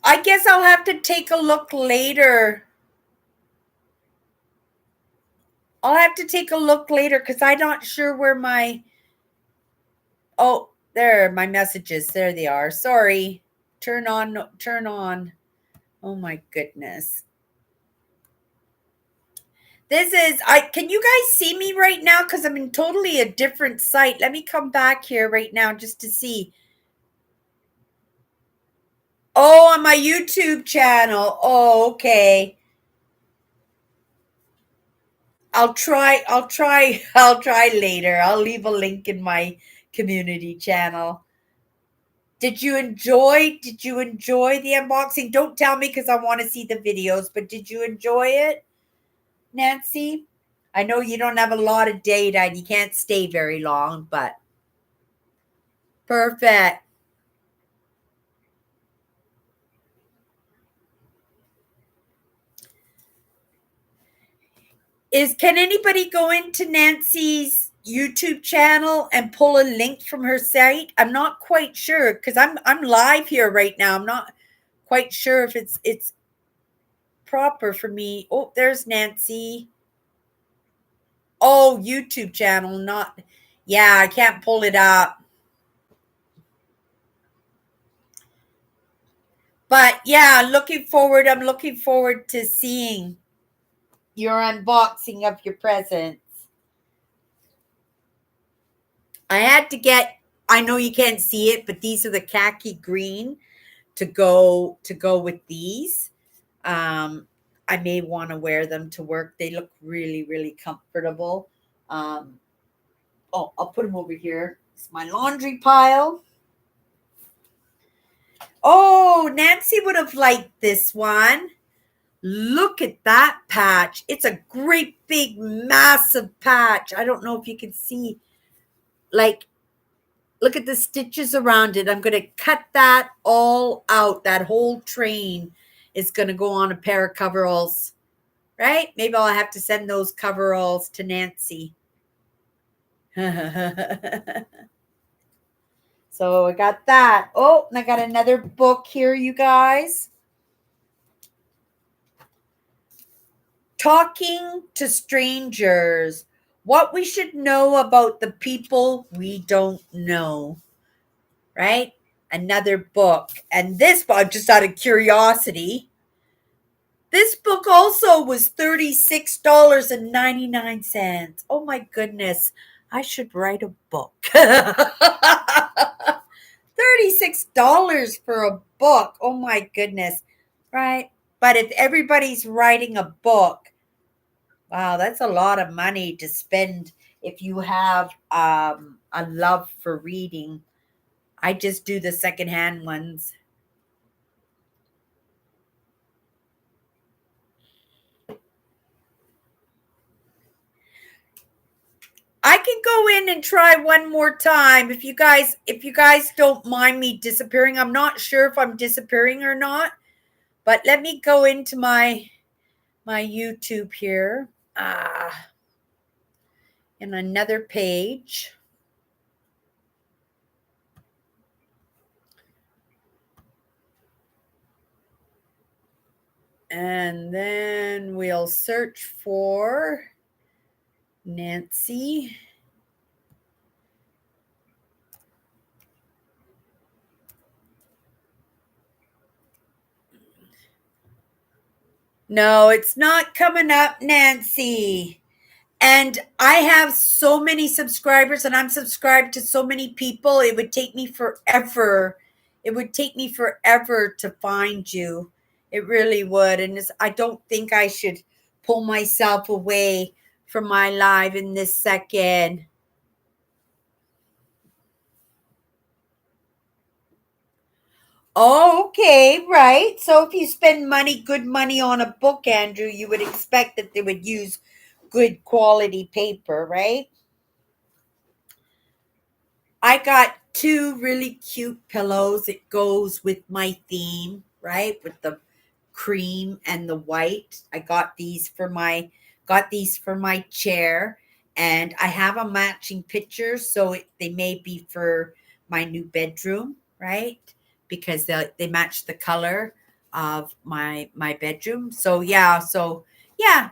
I guess I'll have to take a look later. I'll have to take a look later because I'm not sure where my. Oh, there, my messages. There they are. Sorry. Turn on, turn on. Oh my goodness. Can you guys see me right now? Because I'm in totally a different site. Let me come back here right now just to see. Oh, on my YouTube channel. Oh, okay. I'll try later. I'll leave a link in my community channel. Did you enjoy the unboxing? Don't tell me because I want to see the videos, but did you enjoy it, Nancy? I know you don't have a lot of data and you can't stay very long, but perfect. Can anybody go into Nancy's YouTube channel and pull a link from her site? I'm not quite sure because I'm live here right now. I'm not quite sure if it's proper for me. Oh, there's Nancy. Oh, YouTube channel, not. Yeah, I can't pull it up. But yeah, I'm looking forward to seeing your unboxing of your presents. I had to get, I know you can't see it, but these are the khaki green to go with these. I may want to wear them to work. They look really, really comfortable. Um, oh, I'll put them over here. It's my laundry pile. Oh, Nancy would have liked this one. Look at that patch. It's a great big massive patch. I don't know if you can see. Like Look at the stitches around it. I'm going to cut that all out. That whole train is going to go on a pair of coveralls, right? Maybe I'll have to send those coveralls to Nancy. So I got that. Oh, and I got another book here, you guys. Talking to Strangers. What we should know about the people we don't know, right? Another book. And this book, just out of curiosity, this book also was $36.99. Oh my goodness. I should write a book. $36 for a book. Oh my goodness. Right? But if everybody's writing a book, wow, that's a lot of money to spend if you have a love for reading. I just do the secondhand ones. I can go in and try one more time if you guys don't mind me disappearing. I'm not sure if I'm disappearing or not, but let me go into my YouTube here. In another page. And then we'll search for Nancy. No, it's not coming up, Nancy. And I have so many subscribers and I'm subscribed to so many people. It would take me forever. It would take me forever to find you. It really would. And I don't think I should pull myself away from my live in this second. Oh, okay, right. So if you spend money, good money on a book, Andrew, you would expect that they would use good quality paper, right? I got two really cute pillows. It goes with my theme, right? With the cream and the white. I got these for my chair, and I have a matching picture, so they may be for my new bedroom, right? Because they match the color of my bedroom. So yeah,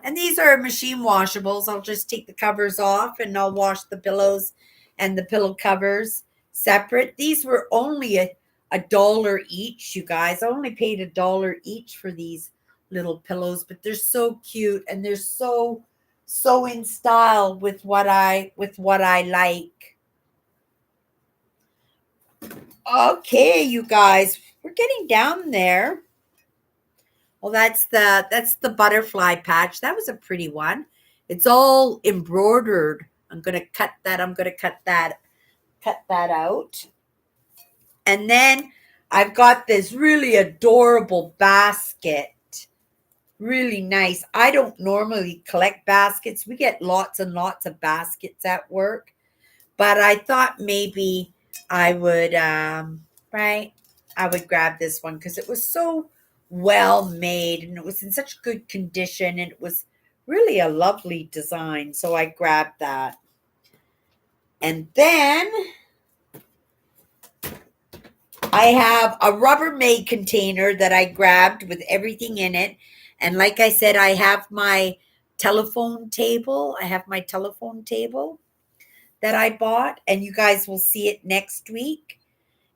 and these are machine washables. I'll just take the covers off and I'll wash the pillows and the pillow covers separate. These were only a dollar each, you guys. I only paid a dollar each for these little pillows, but they're so cute and they're so in style with what I like. Okay, you guys, we're getting down there. Well, that's the butterfly patch. That was a pretty one. It's all embroidered. I'm gonna cut that out. And then I've got this really adorable basket. Really nice. I don't normally collect baskets. We get lots and lots of baskets at work, but I thought maybe I would, right? I would grab this one because it was so well made and it was in such good condition and it was really a lovely design. So I grabbed that. And then I have a Rubbermaid container that I grabbed with everything in it. And like I said, I have my telephone table. That I bought, and you guys will see it next week.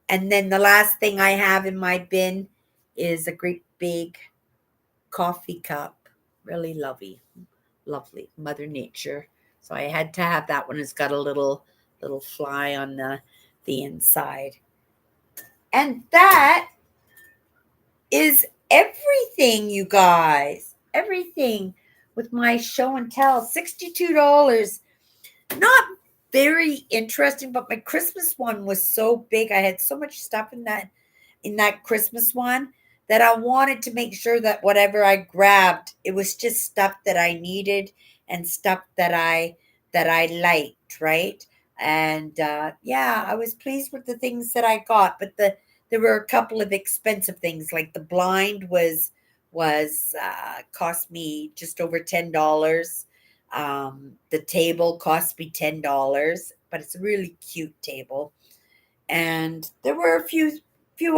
And then the last thing I have in my bin is a great big coffee cup. Really lovely Mother Nature. So I had to have that one. It's got a little fly on the inside. And that is everything, you guys. Everything with my show and tell. $62. Not very interesting, but my Christmas one was so big. I had so much stuff in that Christmas one that I wanted to make sure that whatever I grabbed, it was just stuff that I needed and stuff that I liked, right? And yeah, I was pleased with the things that I got, but there were a couple of expensive things, like the blind was cost me just over $10. The table cost me $10, but it's a really cute table. And there were a few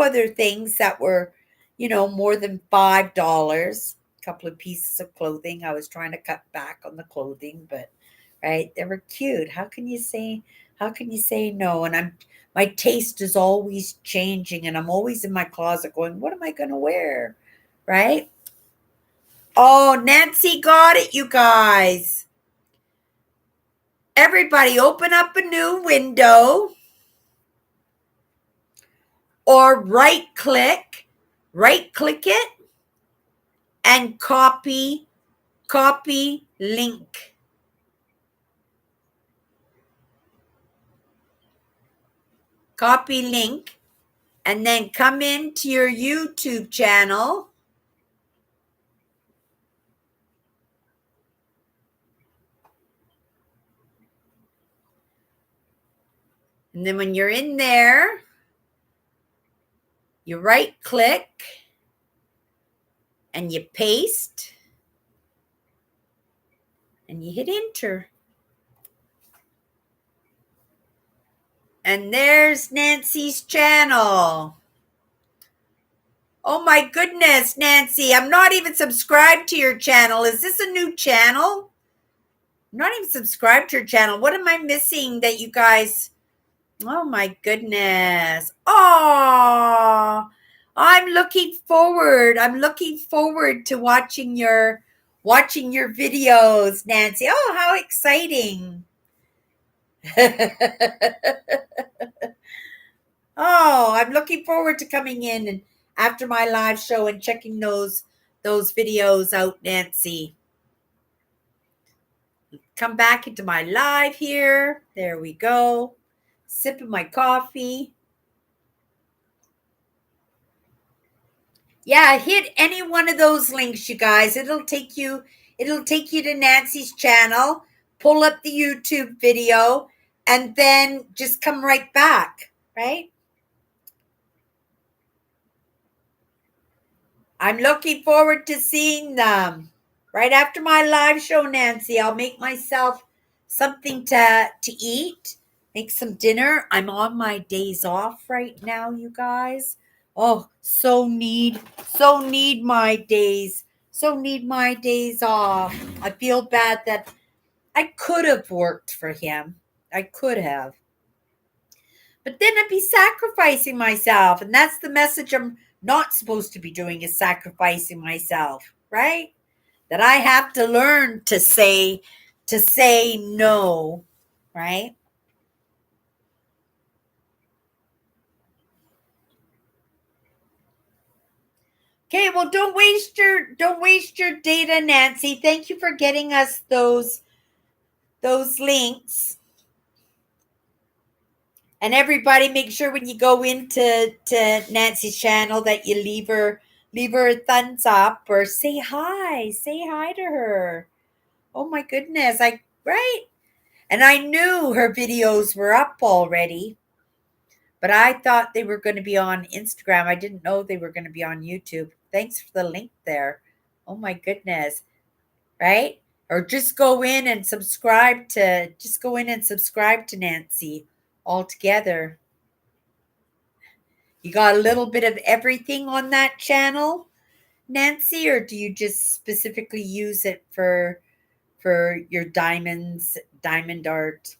other things that were, more than $5. A couple of pieces of clothing. I was trying to cut back on the clothing, but right, they were cute. How can you say no? And my taste is always changing, and I'm always in my closet going, what am I going to wear? Right? Oh, Nancy got it, you guys. Everybody open up a new window or right click it and copy link. Copy link and then come into your YouTube channel. And then when you're in there, you right click and you paste and you hit enter. And there's Nancy's channel. Oh my goodness, Nancy, I'm not even subscribed to your channel. Is this a new channel? I'm not even subscribed to your channel. What am I missing that you guys... Oh my goodness. Oh, I'm looking forward. To watching your videos, Nancy. Oh, how exciting. Oh, I'm looking forward to coming in and after my live show and checking those videos out, Nancy. Come back into my live here. There we go. Sipping my coffee. Yeah, hit any one of those links, you guys. It'll take you to Nancy's channel. Pull up the YouTube video and then just come right back, right? I'm looking forward to seeing them. Right after my live show, Nancy, I'll make myself something to eat, make some dinner. I'm on my days off right now, you guys. Oh, so need my days. So need my days off. I feel bad that I could have worked for him. I could have. But then I'd be sacrificing myself. And that's the message I'm not supposed to be doing, is sacrificing myself, right? That I have to learn to say no, right? Okay, well, don't waste your data, Nancy. Thank you for getting us those links. And everybody, make sure when you go into Nancy's channel that you leave her a thumbs up or say hi to her. Oh my goodness, right? And I knew her videos were up already, but I thought they were going to be on Instagram. I didn't know they were going to be on YouTube. Thanks for the link there. Oh my goodness. Right? Or just go in and subscribe to Nancy altogether. You got a little bit of everything on that channel, Nancy, or do you just specifically use it for your diamond art?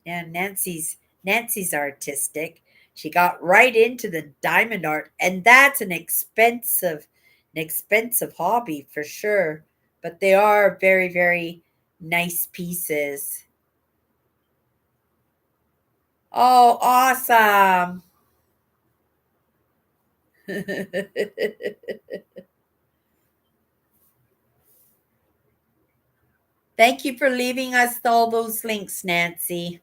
Yeah, Nancy's artistic. She got right into the diamond art, and that's an expensive hobby for sure. But they are very, very nice pieces. Oh, awesome. Thank you for leaving us all those links, Nancy.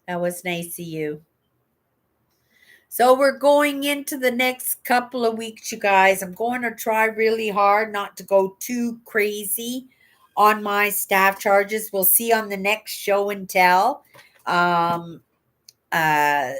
That was nice of you. So we're going into the next couple of weeks, you guys. I'm going to try really hard not to go too crazy on my staff charges. We'll see on the next show and tell. Um, uh,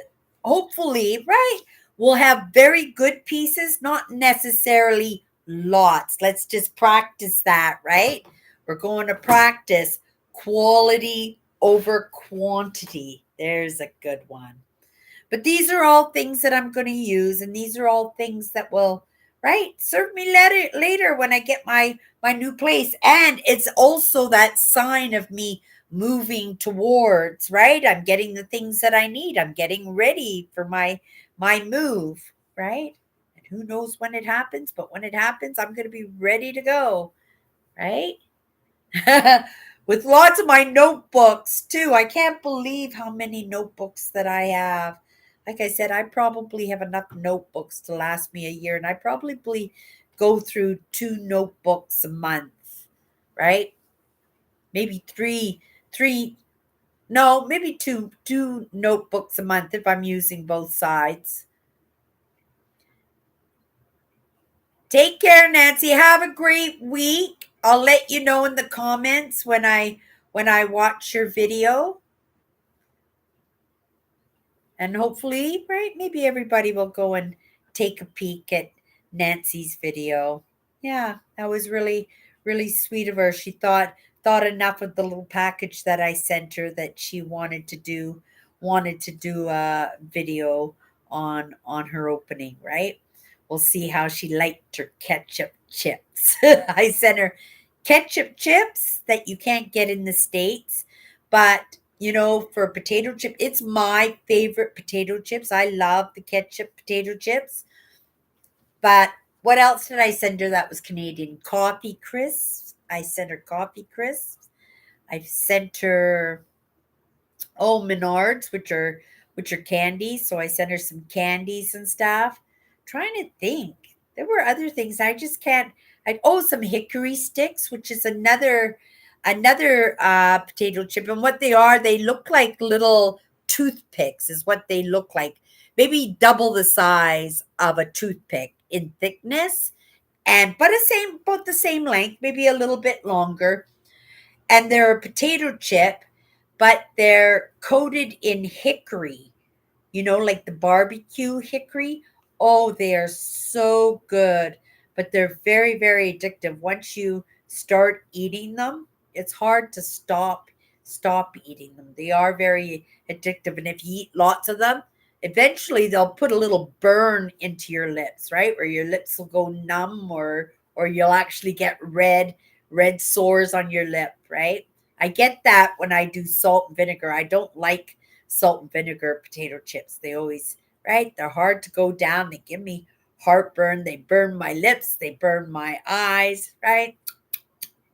hopefully, right? We'll have very good pieces, not necessarily lots. Let's just practice that, right? We're going to practice quality over quantity. There's a good one. But these are all things that I'm going to use, and these are all things that will, right, serve me later when I get my new place. And it's also that sign of me moving towards, right? I'm getting the things that I need. I'm getting ready for my move, right? And who knows when it happens, but when it happens, I'm going to be ready to go, right? With lots of my notebooks too. I can't believe how many notebooks that I have. Like I said, I probably have enough notebooks to last me a year, and I probably go through 2 notebooks a month, right? Maybe three, no, maybe two notebooks a month if I'm using both sides. Take care, Nancy. Have a great week. I'll let you know in the comments when I watch your video. And hopefully, right, maybe everybody will go and take a peek at Nancy's video. Yeah, that was really, really sweet of her. She thought enough of the little package that I sent her that she wanted to do a video on her opening, right? We'll see how she liked her ketchup chips. I sent her ketchup chips that you can't get in the States, but for potato chip, it's my favorite potato chips. I love the ketchup potato chips. But what else did I send her that was Canadian? Coffee crisps. I sent her coffee crisps. I've sent her Menards, which are candies. So I sent her some candies and stuff. Trying to think. There were other things I just can't. Some hickory sticks, which is another potato chip. And what they are, they look like little toothpicks. Is what they look like. Maybe double the size of a toothpick in thickness, and but about the same length, maybe a little bit longer, and they're a potato chip, but they're coated in hickory, like the barbecue hickory. Oh, they are so good, but they're very, very addictive. Once you start eating them, it's hard to stop eating them. They are very addictive, and if you eat lots of them, eventually they'll put a little burn into your lips, right? Where your lips will go numb, or you'll actually get red sores on your lip, right? I get that when I do salt and vinegar. I don't like salt and vinegar potato chips. They always, right? They're hard to go down. They give me heartburn. They burn my lips. They burn my eyes, right?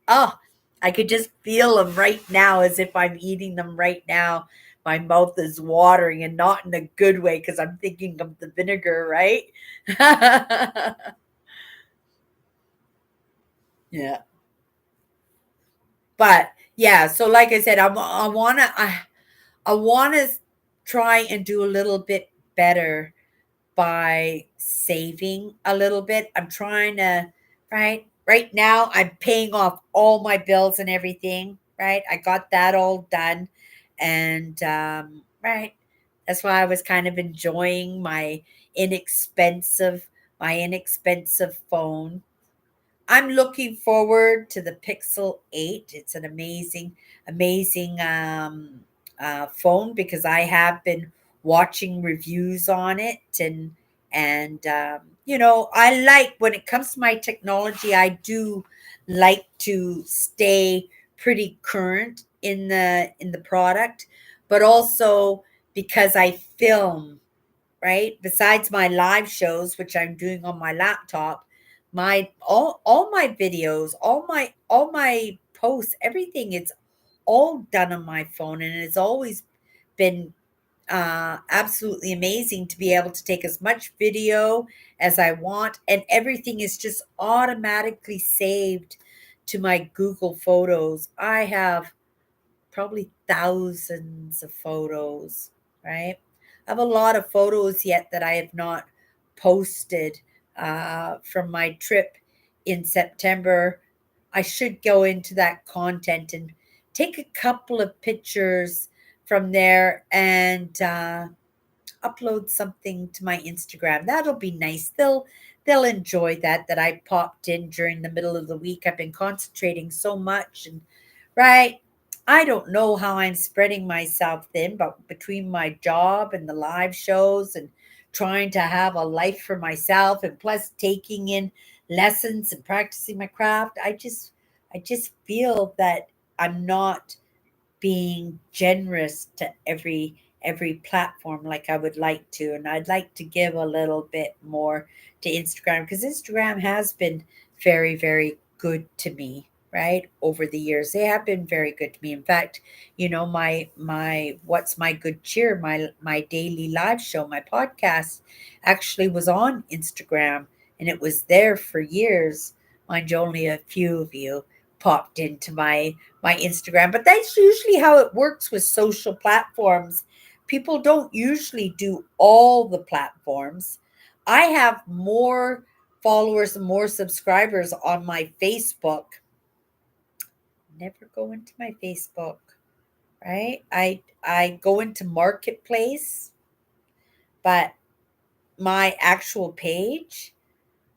Oh, I could just feel them right now as if I'm eating them right now. My mouth is watering, and not in a good way because I'm thinking of the vinegar, right? Yeah. But yeah, so like I said, I want to try and do a little bit better by saving a little bit. I'm trying to, right now I'm paying off all my bills and everything, right? I got that all done. And right. That's why I was kind of enjoying inexpensive phone. I'm looking forward to the Pixel 8. It's an amazing phone because I have been watching reviews on it, and I like when it comes to my technology, I do like to stay pretty current in the product, but also because I film, right? Besides my live shows, which I'm doing on my laptop, my all my videos, all my posts, everything, it's all done on my phone, and it's always been absolutely amazing to be able to take as much video as I want, and everything is just automatically saved to my Google Photos. I have probably thousands of photos, right? I have a lot of photos yet that I have not posted from my trip in September. I should go into that content and take a couple of pictures from there and upload something to my Instagram. That'll be nice. They'll enjoy that I popped in during the middle of the week. I've been concentrating so much and right. I don't know how I'm spreading myself thin, but between my job and the live shows and trying to have a life for myself and plus taking in lessons and practicing my craft, I just feel that I'm not being generous to every platform like I would like to, and I'd like to give a little bit more to Instagram because Instagram has been very good to me, right? Over the years they have been very good to me. In fact, my what's my good cheer, my daily live show, my podcast actually was on Instagram, and it was there for years. Mind you, only a few of you popped into my Instagram. But that's usually how it works with social platforms. People don't usually do all the platforms. I have more followers and more subscribers on my Facebook. Never go into my Facebook, right? I go into Marketplace, but my actual page,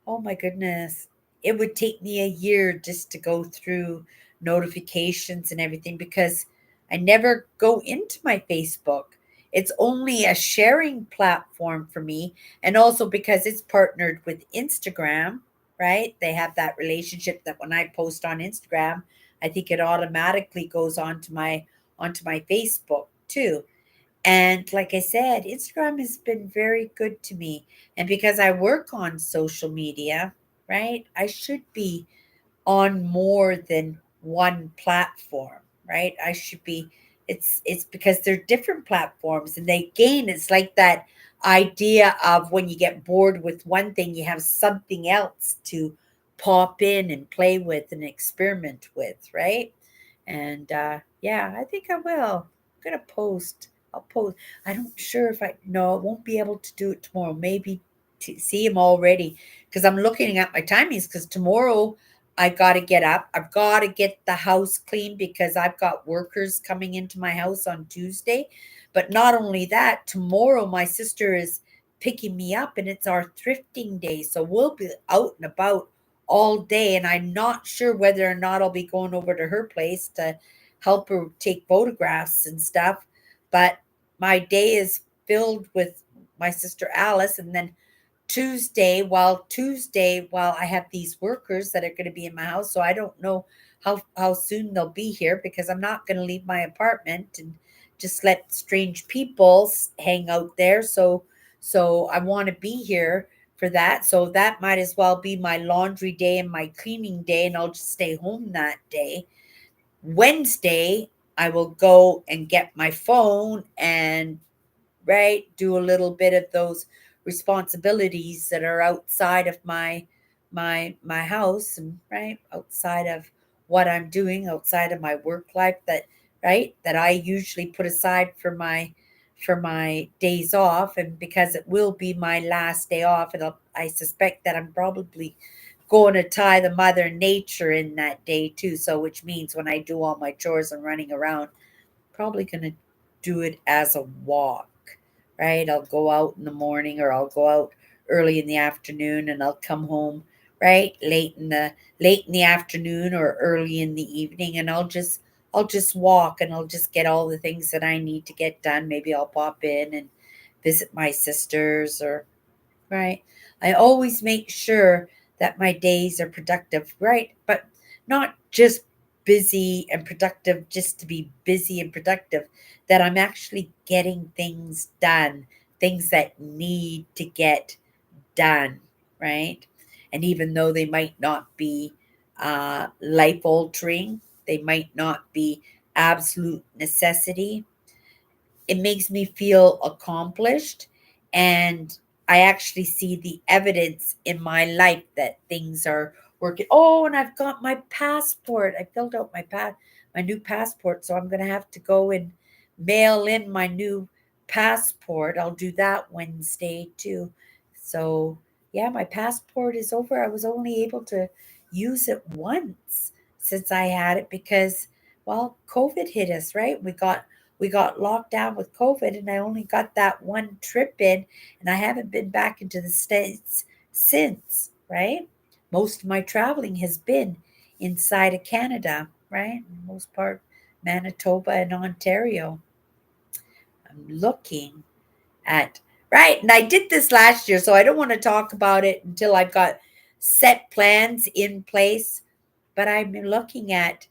oh my goodness. It would take me a year just to go through notifications and everything because I never go into my Facebook. It's only a sharing platform for me. And also because it's partnered with Instagram, right? They have that relationship that when I post on Instagram, I think it automatically goes onto my Facebook too. And like I said, Instagram has been very good to me. And because I work on social media, right, I should be on more than one platform, right? I should be it's because they're different platforms and they gain it's like that idea of when you get bored with one thing, you have something else to pop in and play with and experiment with, right? And yeah, I think I will. I'm gonna post. I'll post. I don't sure if I no, I won't be able to do it tomorrow. Maybe to see him already because I'm looking at my timings because tomorrow I got to get up. I've got to get the house clean because I've got workers coming into my house on Tuesday. But not only that, tomorrow my sister is picking me up and it's our thrifting day. So we'll be out and about all day. And I'm not sure whether or not I'll be going over to her place to help her take photographs and stuff. But my day is filled with my sister Alice. And then Tuesday, while I have these workers that are going to be in my house, so I don't know how soon they'll be here because I'm not going to leave my apartment and just let strange people hang out there. So I want to be here for that. So that might as well be my laundry day and my cleaning day, and I'll just stay home that day. Wednesday, I will go and get my phone and right? Do a little bit of those responsibilities that are outside of my house and right outside of what I'm doing outside of my work life that right that I usually put aside for my days off and because it will be my last day off and I suspect that I'm probably going to tie the mother nature in that day too so which means when I do all my chores and running around probably gonna do it as a walk, right? I'll go out in the morning or I'll go out early in the afternoon and I'll come home, right? Late in the afternoon or early in the evening and I'll just walk and I'll just get all the things that I need to get done. Maybe I'll pop in and visit my sisters or right? I always make sure that my days are productive, right? But not just busy and productive just to be busy and productive, that I'm actually getting things done, things that need to get done, right? And even though they might not be life altering, they might not be absolute necessity, it makes me feel accomplished and I actually see the evidence in my life that things are working. Oh, and I've got my passport. I filled out my new passport, so I'm going to have to go and mail in my new passport. I'll do that Wednesday too. So, yeah, my passport is over. I was only able to use it once since I had it because well, COVID hit us, right? We got we got locked down with COVID, and I only got that one trip in, and I haven't been back into the States since, right? Most of my traveling has been inside of Canada, right? Most part Manitoba and Ontario. I'm looking at, right, and I did this last year, so I don't want to talk about it until I've got set plans in place, but I'm looking at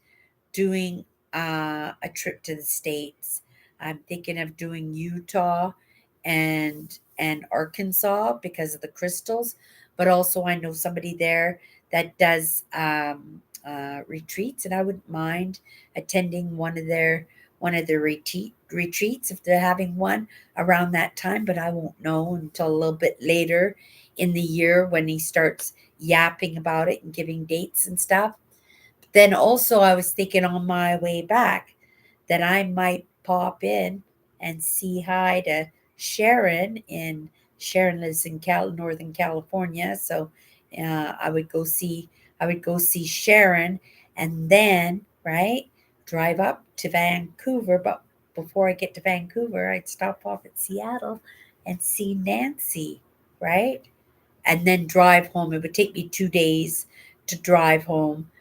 doing a trip to the States. I'm thinking of doing Utah and Arkansas because of the crystals, but also I know somebody there that does retreats, and I wouldn't mind attending one of their retreats if they're having one around that time. But I won't know until a little bit later in the year when he starts yapping about it and giving dates and stuff. Then also, I was thinking on my way back that I might pop in and see hi to Sharon. In Sharon lives in Northern California, so I would go see Sharon, and then right drive up to Vancouver. But before I get to Vancouver, I'd stop off at Seattle and see Nancy, right? And then drive home. It would take me 2 days to drive home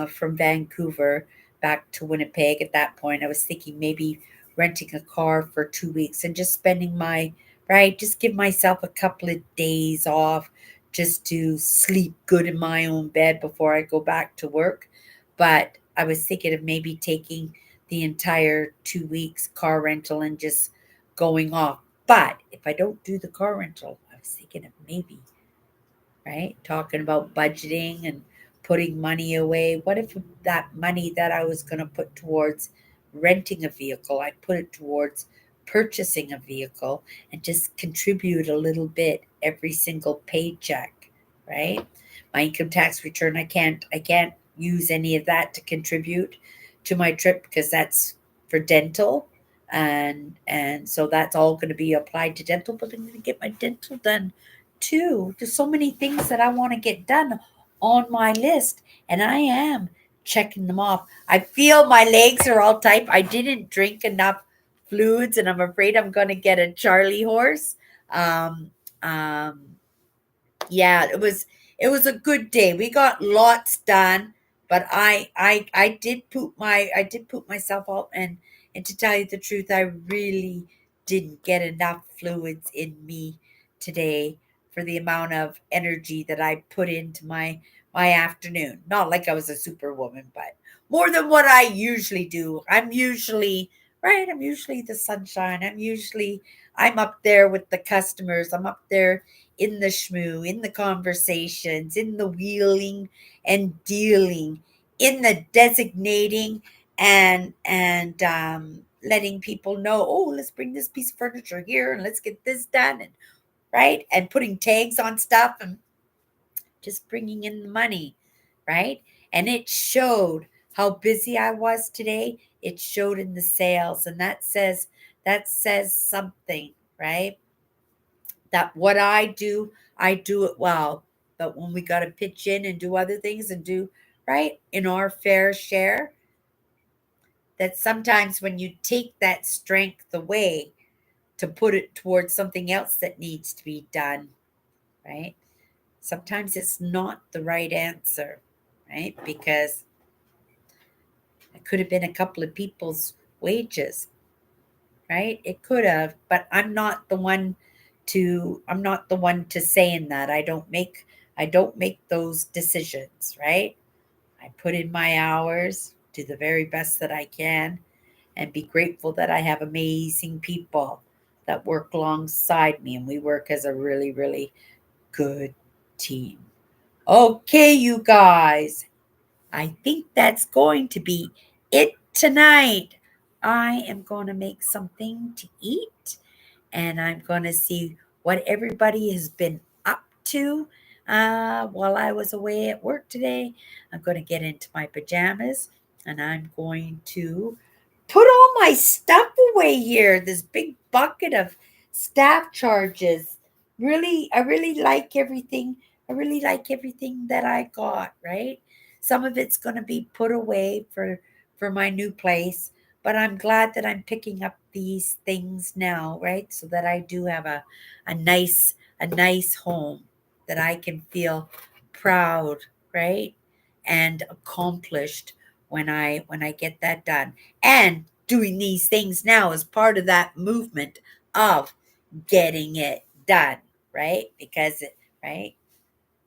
from Vancouver back to Winnipeg. At that point, I was thinking maybe renting a car for 2 weeks and just spending right, just give myself a couple of days off just to sleep good in my own bed before I go back to work. But I was thinking of maybe taking the entire 2 weeks car rental and just going off. But if I don't do the car rental, I was thinking of maybe, right? Talking about budgeting and putting money away. What if that money that I was going to put towards renting a vehicle, I put it towards purchasing a vehicle and just contribute a little bit every single paycheck, right? My income tax return, I can't use any of that to contribute to my trip because that's for dental, and so that's all going to be applied to dental, but I'm going to get my dental done too. There's so many things that I want to get done on my list, and I am checking them off. I feel my legs are all tight. I didn't drink enough fluids, and I'm afraid I'm going to get a Charlie horse. Um, um, yeah, it was a good day. We got lots done, but I did poop myself out, and to tell you the truth, I really didn't get enough fluids in me today for the amount of energy that I put into my afternoon. Not like I was a superwoman, but more than what I usually do. I'm usually right, I'm usually the sunshine. I'm up there with the customers. I'm up there in the schmoo, in the conversations, in the wheeling and dealing, in the designating and letting people know, oh, let's bring this piece of furniture here and let's get this done, and right, and putting tags on stuff and just bringing in the money, right? And it showed how busy I was today. It showed in the sales, and that says something, right? That what I do it well. But when we got to pitch in and do other things and do right in our fair share, that sometimes when you take that strength away to put it towards something else that needs to be done, right? Sometimes it's not the right answer, right? Because it could have been a couple of people's wages, right? It could have, but I'm not the one to say in that. I don't make those decisions, right? I put in my hours, do the very best that I can, and be grateful that I have amazing people that work alongside me, and we work as a really, really good team. Okay, you guys, I think that's going to be it tonight. I am going to make something to eat, and I'm going to see what everybody has been up to while I was away at work today. I'm going to get into my pajamas, and I'm going to put all my stuff away here. This big bucket of staff charges. Really, I really like everything. I really like everything that I got, right? Some of it's going to be put away for my new place, but I'm glad that I'm picking up these things now, right? So that I do have a nice home that I can feel proud, right? And accomplished when I get that done. And doing these things now is part of that movement of getting it done, right? Because right?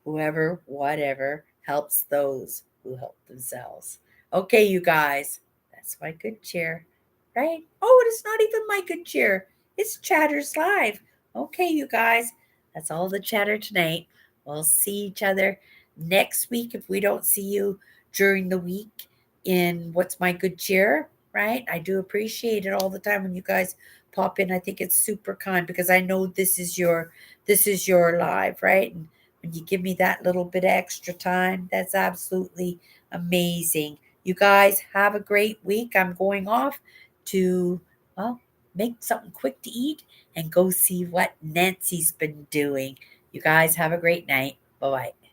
Whoever, whatever helps those who help themselves. Okay, you guys, that's my good cheer, right? Oh, it's not even my good cheer. It's Chatter's Live. Okay, you guys, that's all the chatter tonight. We'll see each other next week if we don't see you during the week in What's My Good Cheer, right? I do appreciate it all the time when you guys pop in. I think it's super kind because I know this is your live, right? And when you give me that little bit of extra time, that's absolutely amazing. You guys have a great week. I'm going off to, well, make something quick to eat and go see what Nancy's been doing. You guys have a great night. Bye bye.